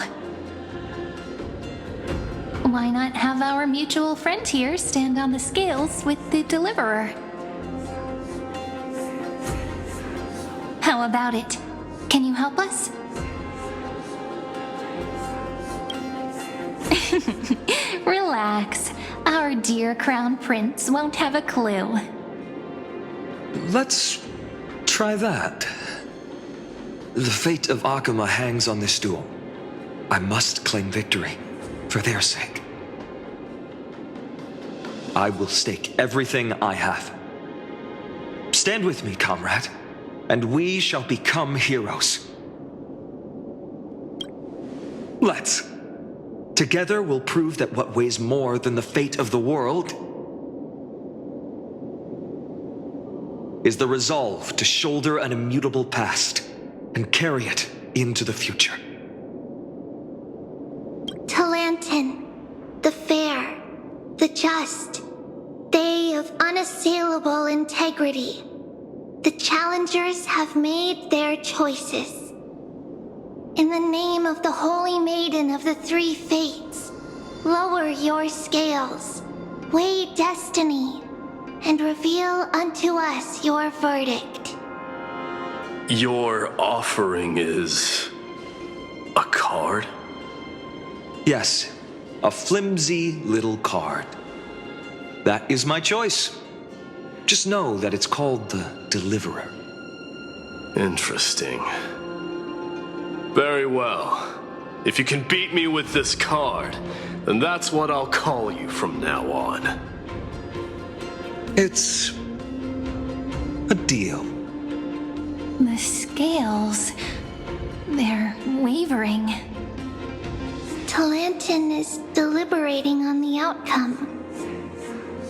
Why not have our mutual friend here stand on the scales with the deliverer? How about it? Can you help us? Relax. Our dear Crown Prince won't have a clue. Let's try that. The fate of Akama hangs on this duel. I must claim victory, for their sake. I will stake everything I have. Stand with me, comrade, and we shall become heroes. Let's. Together we'll prove that what weighs more than the fate of the world is the resolve to shoulder an immutable past and carry it into the future. Talantin, the fair, the just, they of unassailable integrity. The challengers have made their choices. In the name of the Holy Maiden of the Three Fates, lower your scales, weigh destiny, and reveal unto us your verdict. Your offering is a card? Yes, a flimsy little card. That is my choice. Just know that it's called the Deliverer. Interesting. Very well. If you can beat me with this card, then that's what I'll call you from now on. It's a deal. The scales, they're wavering. Talantin is deliberating on the outcome.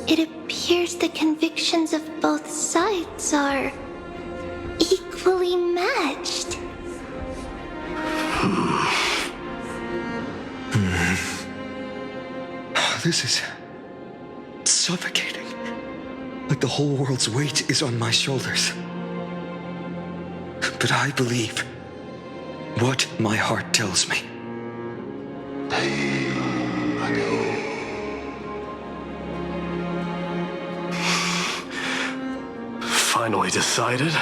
It appears the convictions of both sides are equally matched. This is suffocating. Like the whole world's weight is on my shoulders. But I believe what my heart tells me. Finally decided?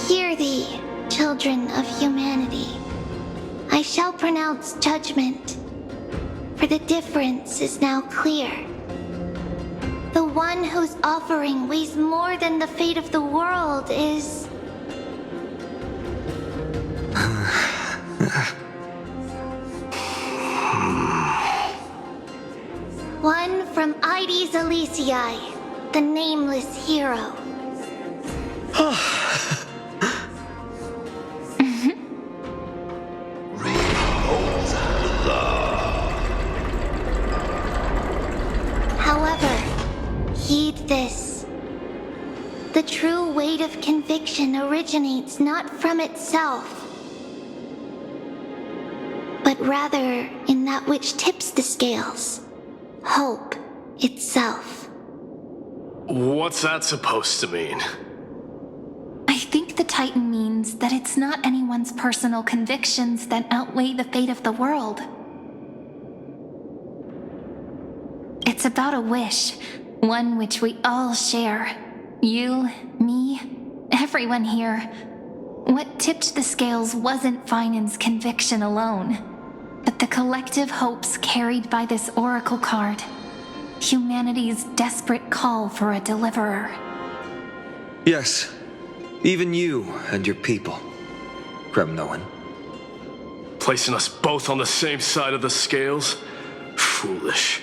Hear thee, children of humanity. I shall pronounce judgment, for the difference is now clear. The one whose offering weighs more than the fate of the world is... one from Ides Elysiae, the nameless hero. However, heed this. The true weight of conviction originates not from itself, but rather in that which tips the scales, hope itself. What's that supposed to mean? I think the Titan means that it's not anyone's personal convictions that outweigh the fate of the world. It's about a wish, one which we all share. You, me, everyone here. What tipped the scales wasn't Finan's conviction alone, but the collective hopes carried by this oracle card. Humanity's desperate call for a deliverer. Yes, even you and your people, Kremnoan. Placing us both on the same side of the scales? Foolish.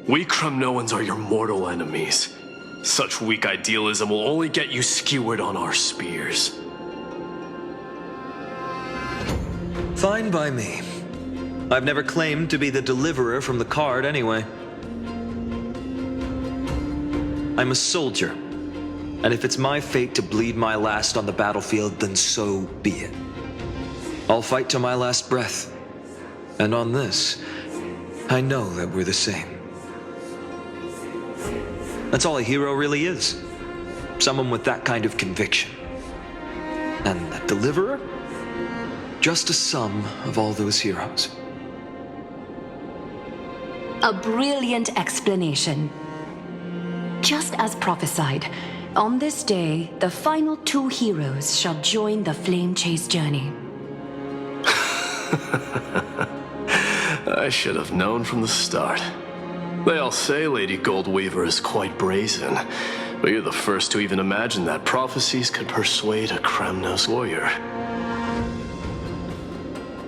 We Kremnoans are your mortal enemies. Such weak idealism will only get you skewered on our spears. Fine by me. I've never claimed to be the deliverer from the card anyway. I'm a soldier, and if it's my fate to bleed my last on the battlefield, then so be it. I'll fight to my last breath, and on this, I know that we're the same. That's all a hero really is. Someone with that kind of conviction. And the deliverer? Just a sum of all those heroes. A brilliant explanation. Just as prophesied, on this day, the final 2 heroes shall join the Flame Chase journey. I should have known from the start. They all say Lady Goldweaver is quite brazen, but you're the first to even imagine that prophecies could persuade a Kremnos warrior.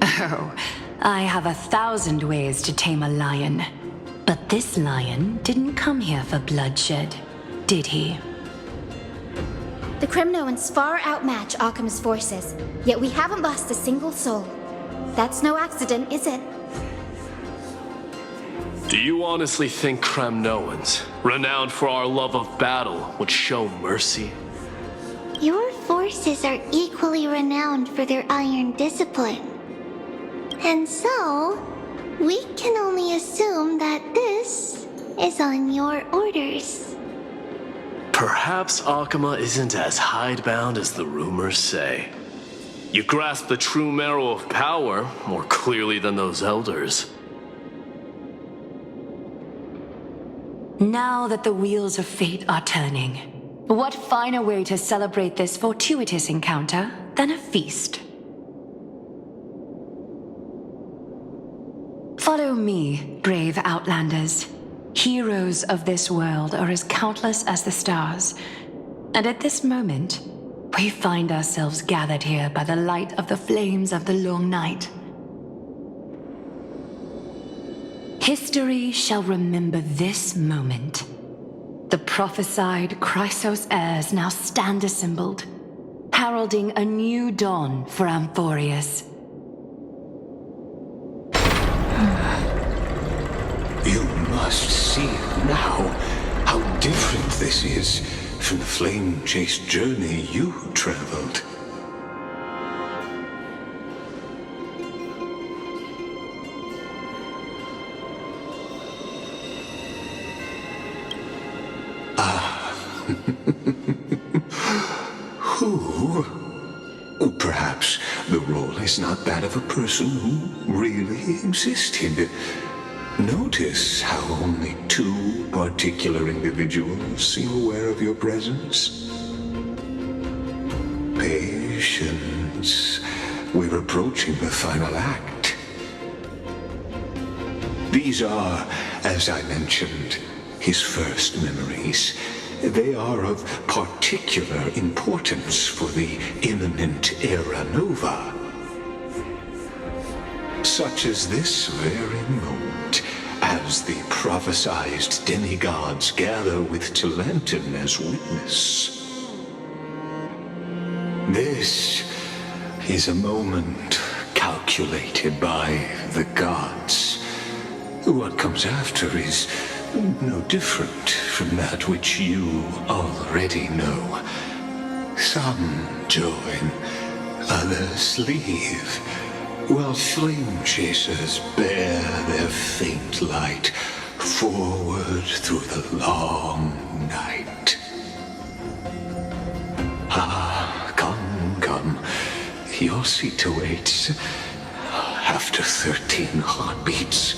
Oh, I have 1,000 ways to tame a lion. But this lion didn't come here for bloodshed, did he? The Kremnoans far outmatch Occam's forces, yet we haven't lost a single soul. That's no accident, is it? Do you honestly think Kremnoans, renowned for our love of battle, would show mercy? Your forces are equally renowned for their iron discipline. And so, we can only assume that this is on your orders. Perhaps Akama isn't as hidebound as the rumors say. You grasp the true marrow of power more clearly than those elders. Now that the wheels of fate are turning, what finer way to celebrate this fortuitous encounter than a feast? Follow me, brave Outlanders. Heroes of this world are as countless as the stars. And at this moment, we find ourselves gathered here by the light of the flames of the long night. History shall remember this moment. The prophesied Chrysos heirs now stand assembled, heralding a new dawn for Amphoreus. You must see now how different this is from the flame chase journey you traveled. Who? Perhaps the role is not that of a person who really existed. Notice how only 2 particular individuals seem aware of your presence. Patience. We're approaching the final act. These are, as I mentioned, his first memories. They are of particular importance for the imminent Era Nova. Such as this very moment, as the prophesized demigods gather with Talenton as witness. This is a moment calculated by the gods. What comes after is no different from that which you already know. Some join, others leave, while flame chasers bear their faint light forward through the long night. Ah, come. Your seat awaits after 13 heartbeats.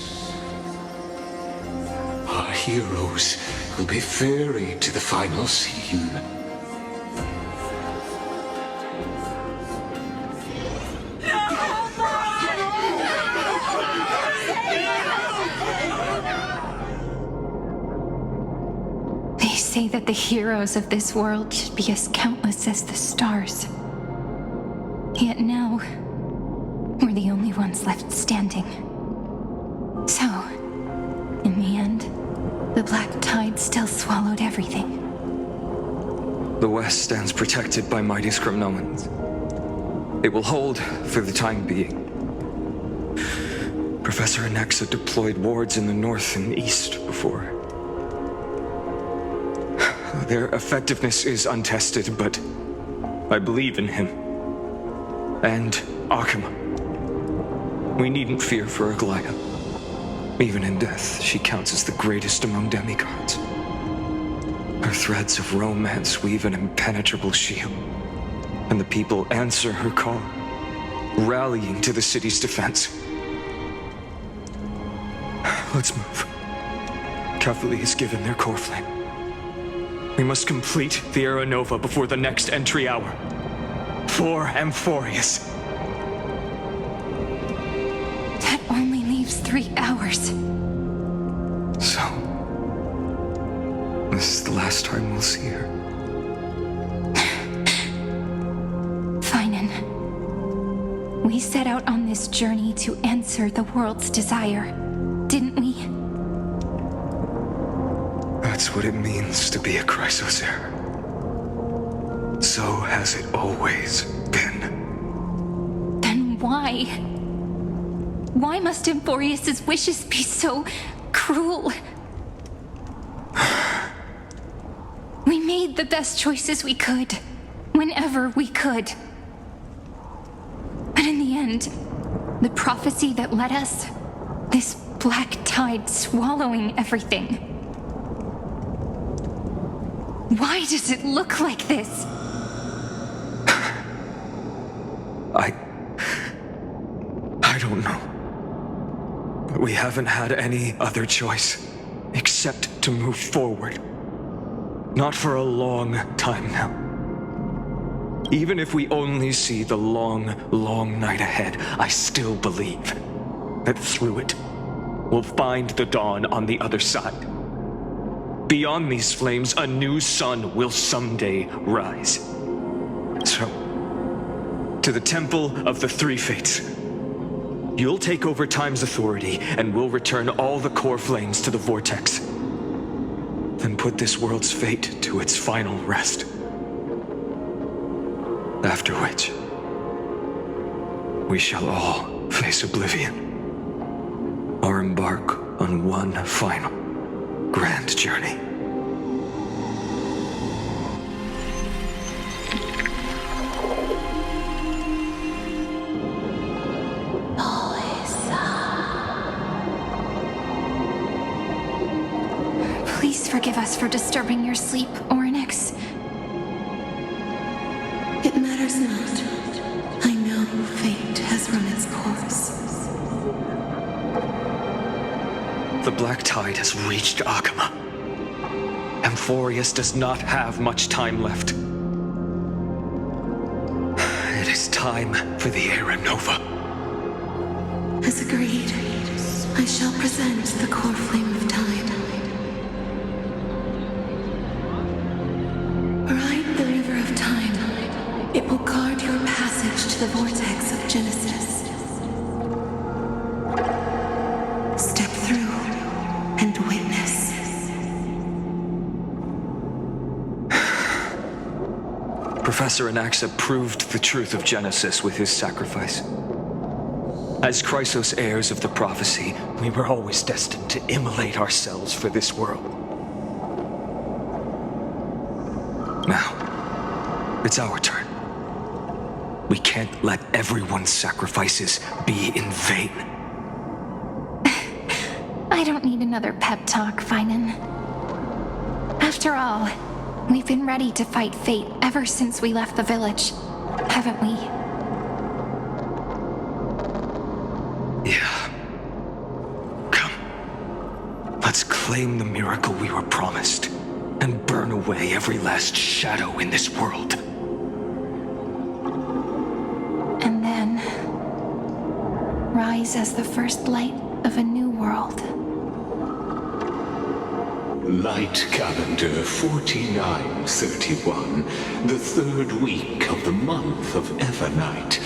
Our heroes will be ferried to the final scene. They say that the heroes of this world should be as countless as the stars. Yet now, we're the only ones left standing. So, in the end, the black tide still swallowed everything. The West stands protected by mighty Skrymnoans. It will hold for the time being. Professor Anexa deployed wards in the north and east before. Their effectiveness is untested, but I believe in him. And Akama. We needn't fear for Aglaya. Even in death, she counts as the greatest among demigods. Her threads of romance weave an impenetrable shield, and the people answer her call, rallying to the city's defense. Let's move. Cavalry has given their core flame. We must complete the Aeronova before the next entry hour. For Amphoreus. That only leaves 3 hours. So, this is the last time we'll see her. Finan, we set out on this journey to answer the world's desire, didn't we? That's what it means to be a Chrysos heir. So has it always been. Then why? Why must Amphoreus' wishes be so cruel? We made the best choices we could, whenever we could. But in the end, the prophecy that led us, this black tide swallowing everything. Why does it look like this? I don't know. But we haven't had any other choice except to move forward. Not for a long time now. Even if we only see the long, long night ahead, I still believe that through it, we'll find the dawn on the other side. Beyond these flames, a new sun will someday rise. So, to the Temple of the Three Fates. You'll take over Time's authority, and we'll return all the core flames to the Vortex. Then put this world's fate to its final rest. After which, we shall all face oblivion, or embark on one final grand journey. Please forgive us for disturbing your sleep, Orynyx. It matters not. I know fate has run its course. The black tide has reached Akama. Amphoreus does not have much time left. It is time for the Aeronova. As agreed, I shall present the core flame of time. Ride the river of time. It will guard your passage to the vortex of Genesis. Step through and witness. Professor Anaxa proved the truth of Genesis with his sacrifice. As Chrysos heirs of the prophecy, we were always destined to immolate ourselves for this world. Now, it's our turn. We can't let everyone's sacrifices be in vain. I don't need another pep talk, Finan. After all, we've been ready to fight fate ever since we left the village, haven't we? Yeah. Come. Let's claim the miracle we were promised, and burn away every last shadow in this world. And then rise as the first light of a new world. Light calendar 4931, the third week of the month of Evernight.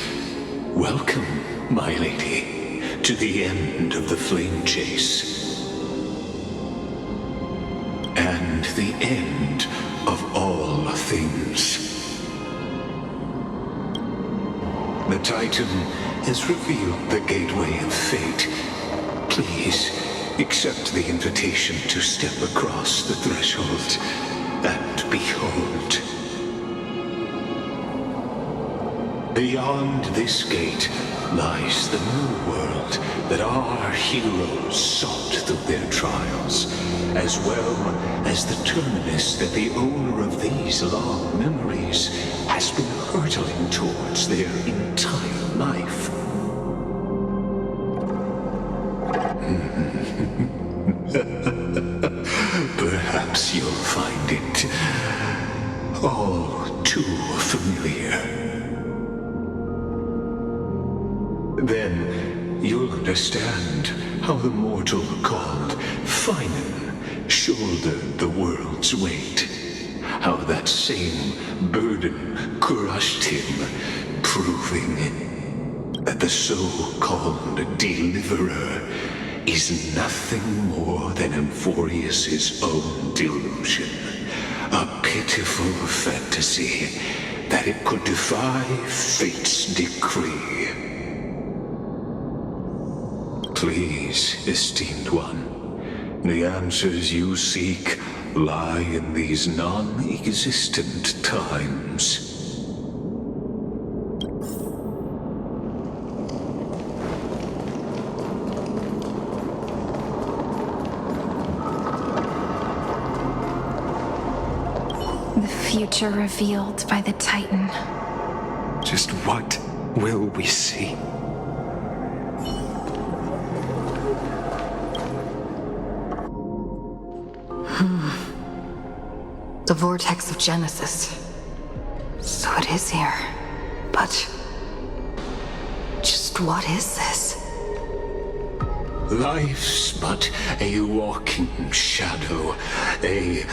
Welcome, my lady, to the end of the flame chase. And the end of all things. The Titan has revealed the gateway of fate. Please, accept the invitation to step across the threshold and behold. Beyond this gate lies the new world that our heroes sought through their trials, as well as the terminus that the owner of these long memories has been hurtling towards their entire life. Perhaps you'll find it all too familiar. Then you'll understand how the mortal called Finan shouldered the world's weight. How that same burden crushed him, proving that the so-called deliverer is nothing more than Amphoreus' own delusion. A pitiful fantasy that it could defy fate's decree. Please, esteemed one, the answers you seek lie in these non-existent times. The future revealed by the Titan. Just what will we see? The vortex of Genesis. So it is here. But just what is this? Life's but a walking shadow, a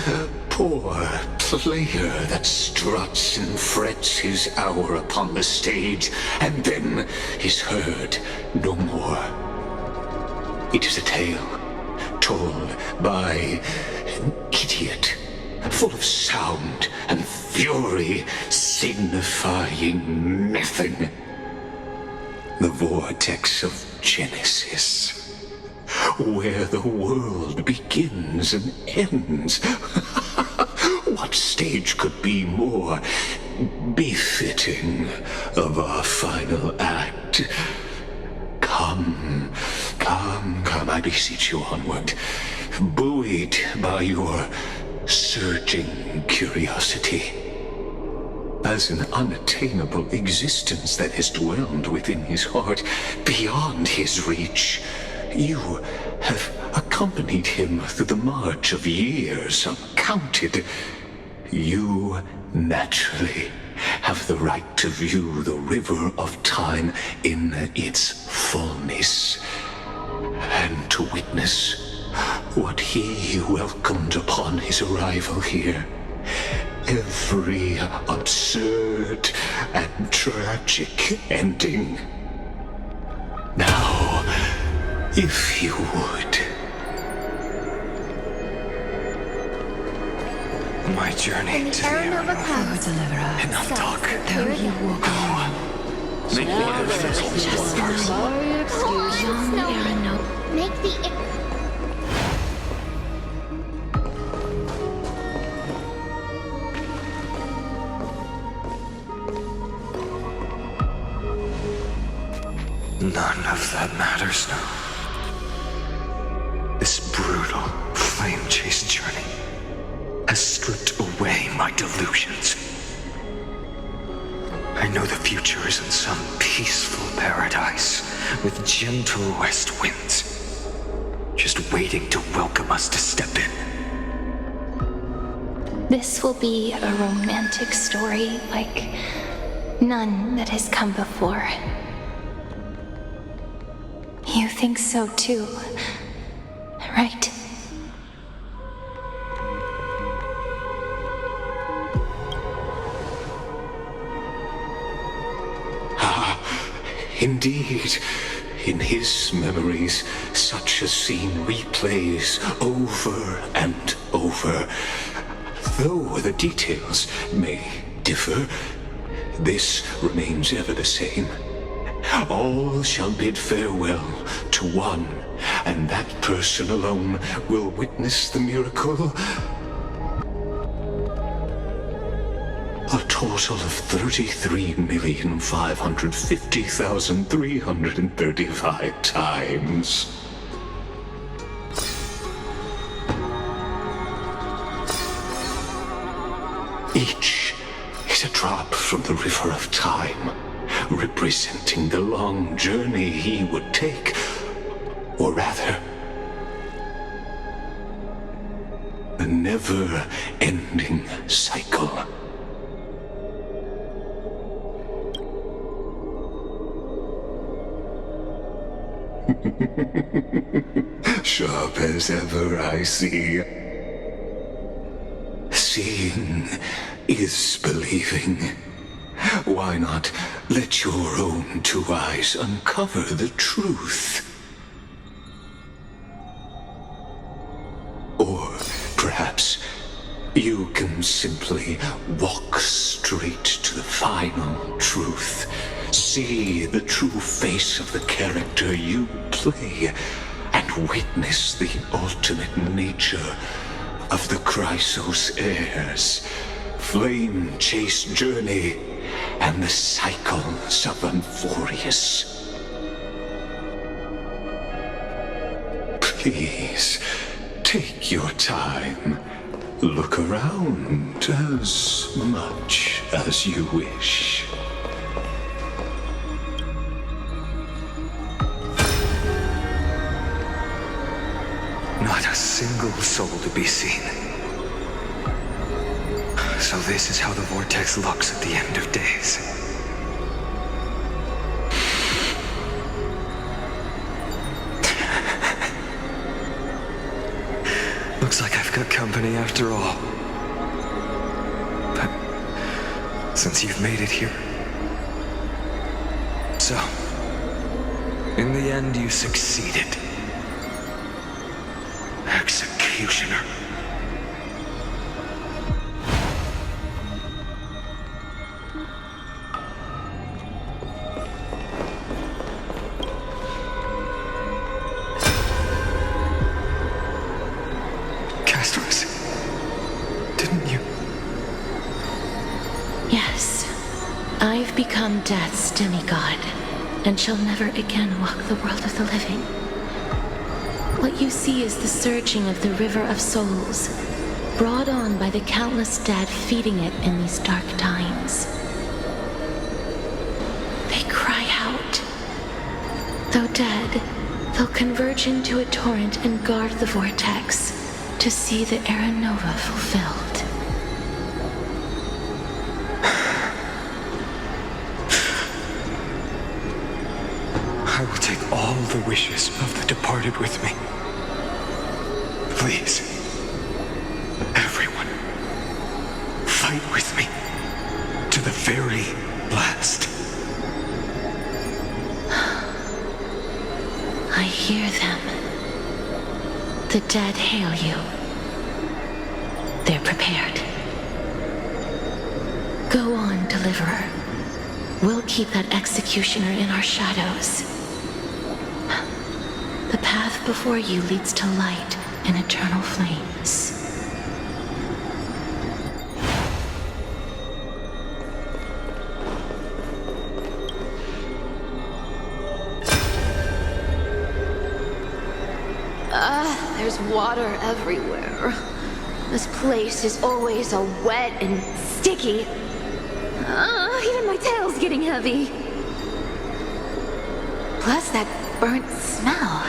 poor player that struts and frets his hour upon the stage, and then is heard no more. It is a tale told by an idiot, full of sound and fury, signifying nothing. The vortex of Genesis, where the world begins and ends. What stage could be more befitting of our final act? Come, I beseech you onward, buoyed by your surging curiosity. As an unattainable existence that has dwelled within his heart, beyond his reach, you have accompanied him through the march of years uncounted. You naturally have the right to view the river of time in its fullness, and to witness what he welcomed upon his arrival here. Every absurd and tragic ending. Now, if you would. My journey to the Aranova. Enough talk. Though you walk alone. Make me a vessel to Make the... None of that matters now. This brutal, flame-chased journey has stripped away my delusions. I know the future is in some peaceful paradise with gentle west winds, just waiting to welcome us to step in. This will be a romantic story like none that has come before. You think so too, right? Indeed, in his memories, such a scene replays over and over. Though the details may differ, this remains ever the same. All shall bid farewell to one, and that person alone will witness the miracle A total of 33,550,335 times. Each is a drop from the river of time, representing the long journey he would take, or rather, the never-ending cycle. Sharp as ever, I see. Seeing is believing. Why not let your own two eyes uncover the truth? Or perhaps you can simply walk straight to the final truth. See the true face of the character you play and witness the ultimate nature of the Chrysos heirs, flame-chased journey, and the cycles of Amphoreus. Please, take your time. Look around as much as you wish. Not a single soul to be seen. So this is how the vortex looks at the end of days. Looks like I've got company after all. But since you've made it here. So, in the end you succeeded. Executioner. Castros, didn't you? Yes. I've become Death's demigod, and shall never again walk the world of the living. What you see is the surging of the River of Souls, brought on by the countless dead feeding it in these dark times. They cry out. Though dead, they'll converge into a torrent and guard the vortex to see the Era Nova fulfilled. I will take all the wishes of the departed with me. Please, everyone, fight with me to the very last. I hear them. The dead hail you. They're prepared. Go on, Deliverer. We'll keep that executioner in our shadows. The path before you leads to light and eternal flames. There's water everywhere. This place is always so wet and sticky. Even my tail's getting heavy. Plus that burnt smell.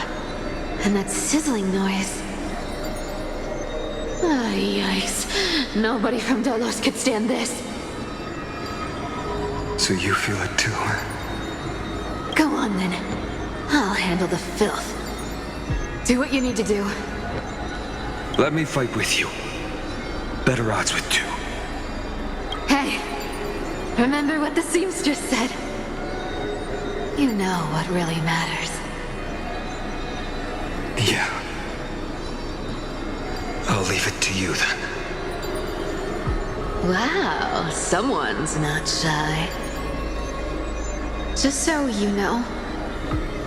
And that sizzling noise. Yikes. Nobody from Dolos could stand this. So you feel it too, huh? Go on then. I'll handle the filth. Do what you need to do. Let me fight with you. Better odds with two. Hey, remember what the seamstress said? You know what really matters. Yeah. I'll leave it to you then. Wow, someone's not shy. Just so you know,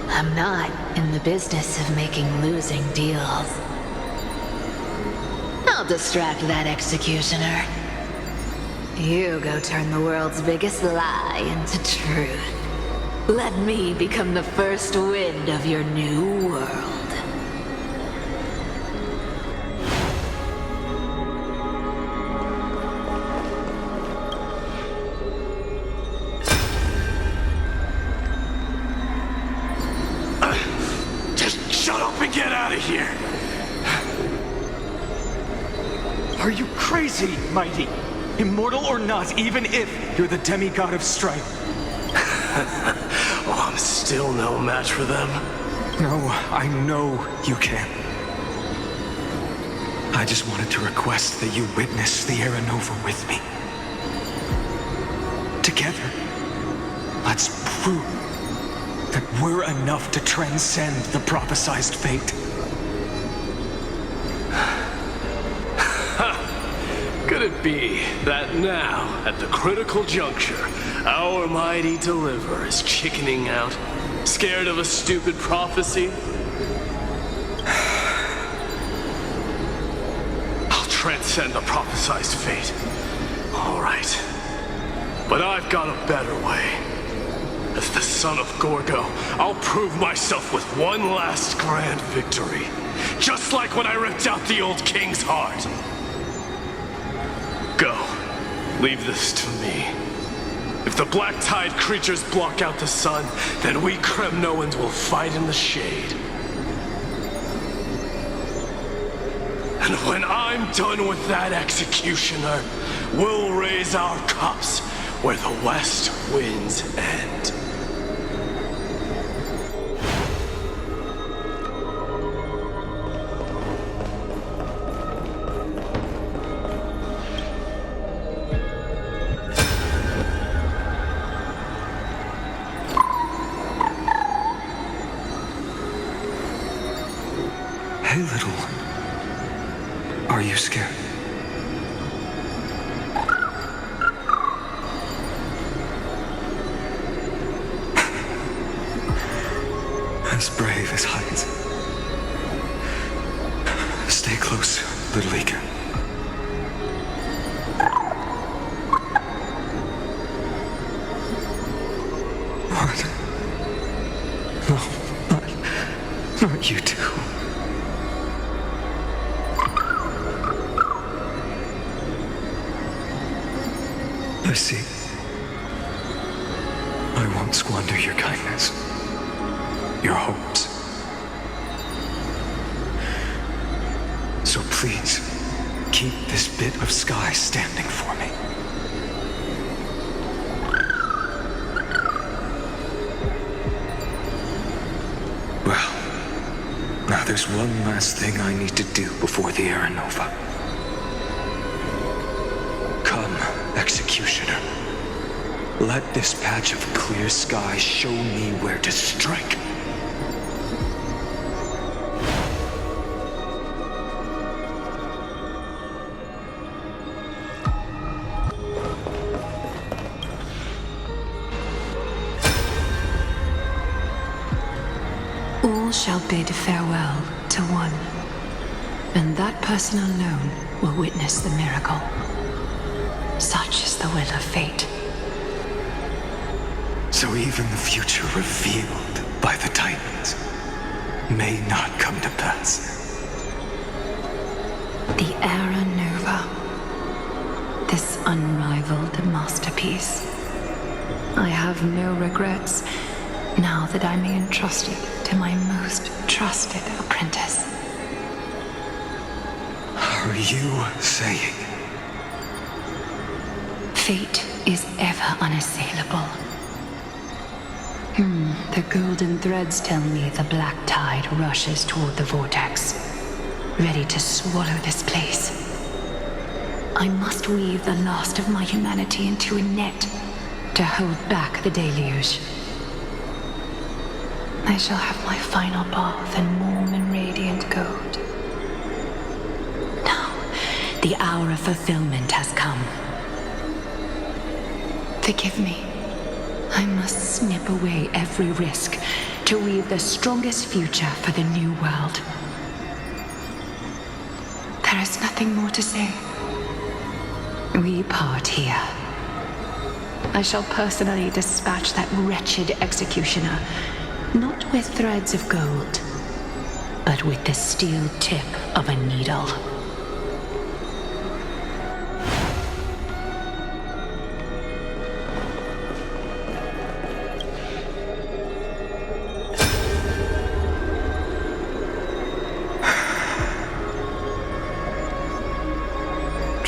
I'm not in the business of making losing deals. I'll distract that executioner. You go turn the world's biggest lie into truth. Let me become the first wind of your new world. Just shut up and get out of here! Are you crazy, Mighty? Immortal or not, even if you're the demigod of strife. Oh, I'm still no match for them. No, I know you can. I just wanted to request that you witness the Era Nova with me. Together, let's prove that we're enough to transcend the prophesized fate. Could it be that now, at the critical juncture, our mighty deliverer is chickening out, scared of a stupid prophecy? I'll transcend the prophesized fate. All right. But I've got a better way. As the son of Gorgo, I'll prove myself with one last grand victory. Just like when I ripped out the old king's heart. Go. Leave this to me. If the black tide creatures block out the sun, then we Kremnoans will fight in the shade. And when I'm done with that executioner, we'll raise our cups where the west winds end. Hey, little one. Are you scared? As brave as heights. Stay close, little Ika. What? No, not you two. I see. I won't squander your kindness, your hopes. So please, keep this bit of sky standing for me. Well, now there's one last thing I need to do before the Era Nova. Come, Executioner. Let this patch of clear sky show me where to strike. All shall bid farewell to one, and that person alone will witness the miracle. Such is the will of fate. So even the future revealed by the Titans may not come to pass. The Era Nova. This unrivaled masterpiece. I have no regrets now that I may entrust it to my most trusted apprentice. Are you saying? Fate is ever unassailable. The golden threads tell me the black tide rushes toward the vortex, ready to swallow this place. I must weave the last of my humanity into a net to hold back the deluge. I shall have my final bath in warm and radiant gold. Now, the hour of fulfillment has come. Forgive me. I must snip away every risk to weave the strongest future for the new world. There is nothing more to say. We part here. I shall personally dispatch that wretched executioner, not with threads of gold, but with the steel tip of a needle.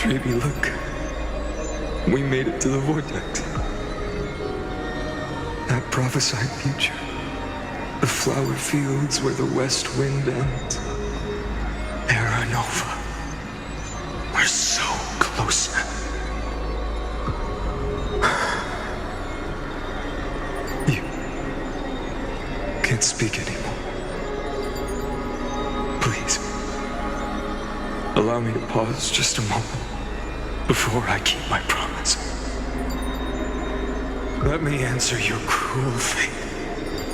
Baby, look. We made it to the vortex. That prophesied future. The flower fields where the west wind ends. Era Nova. We're so close now. You can't speak anymore. Please. Allow me to pause just a moment before I keep my promise. Let me answer your cruel fate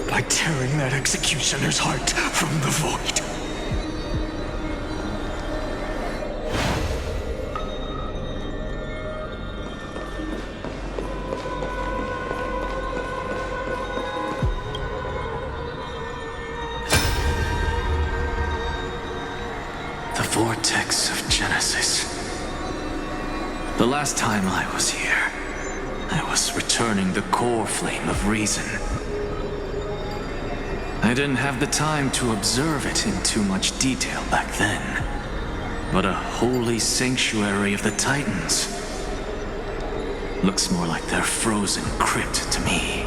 by tearing that executioner's heart from the void. The vortex of Genesis. The last time I was here, I was returning the core flame of reason. I didn't have the time to observe it in too much detail back then. But a holy sanctuary of the Titans looks more like their frozen crypt to me.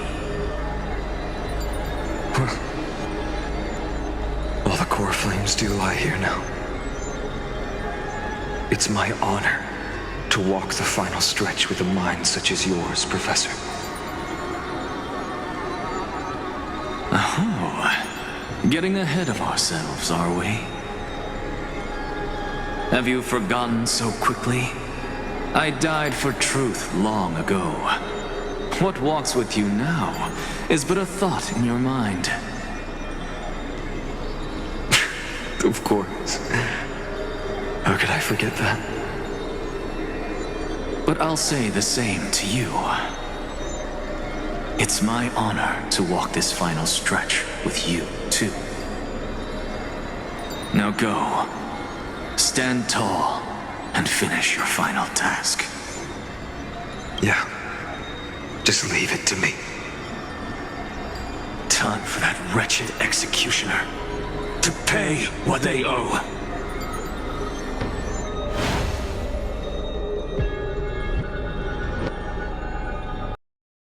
All the core flames do lie here now. It's my honor to walk the final stretch with a mind such as yours, Professor. Oh, getting ahead of ourselves, are we? Have you forgotten so quickly? I died for truth long ago. What walks with you now is but a thought in your mind. Of course. How could I forget that? But I'll say the same to you. It's my honor to walk this final stretch with you, too. Now go. Stand tall and finish your final task. Yeah. Just leave it to me. Time for that wretched executioner to pay what they owe.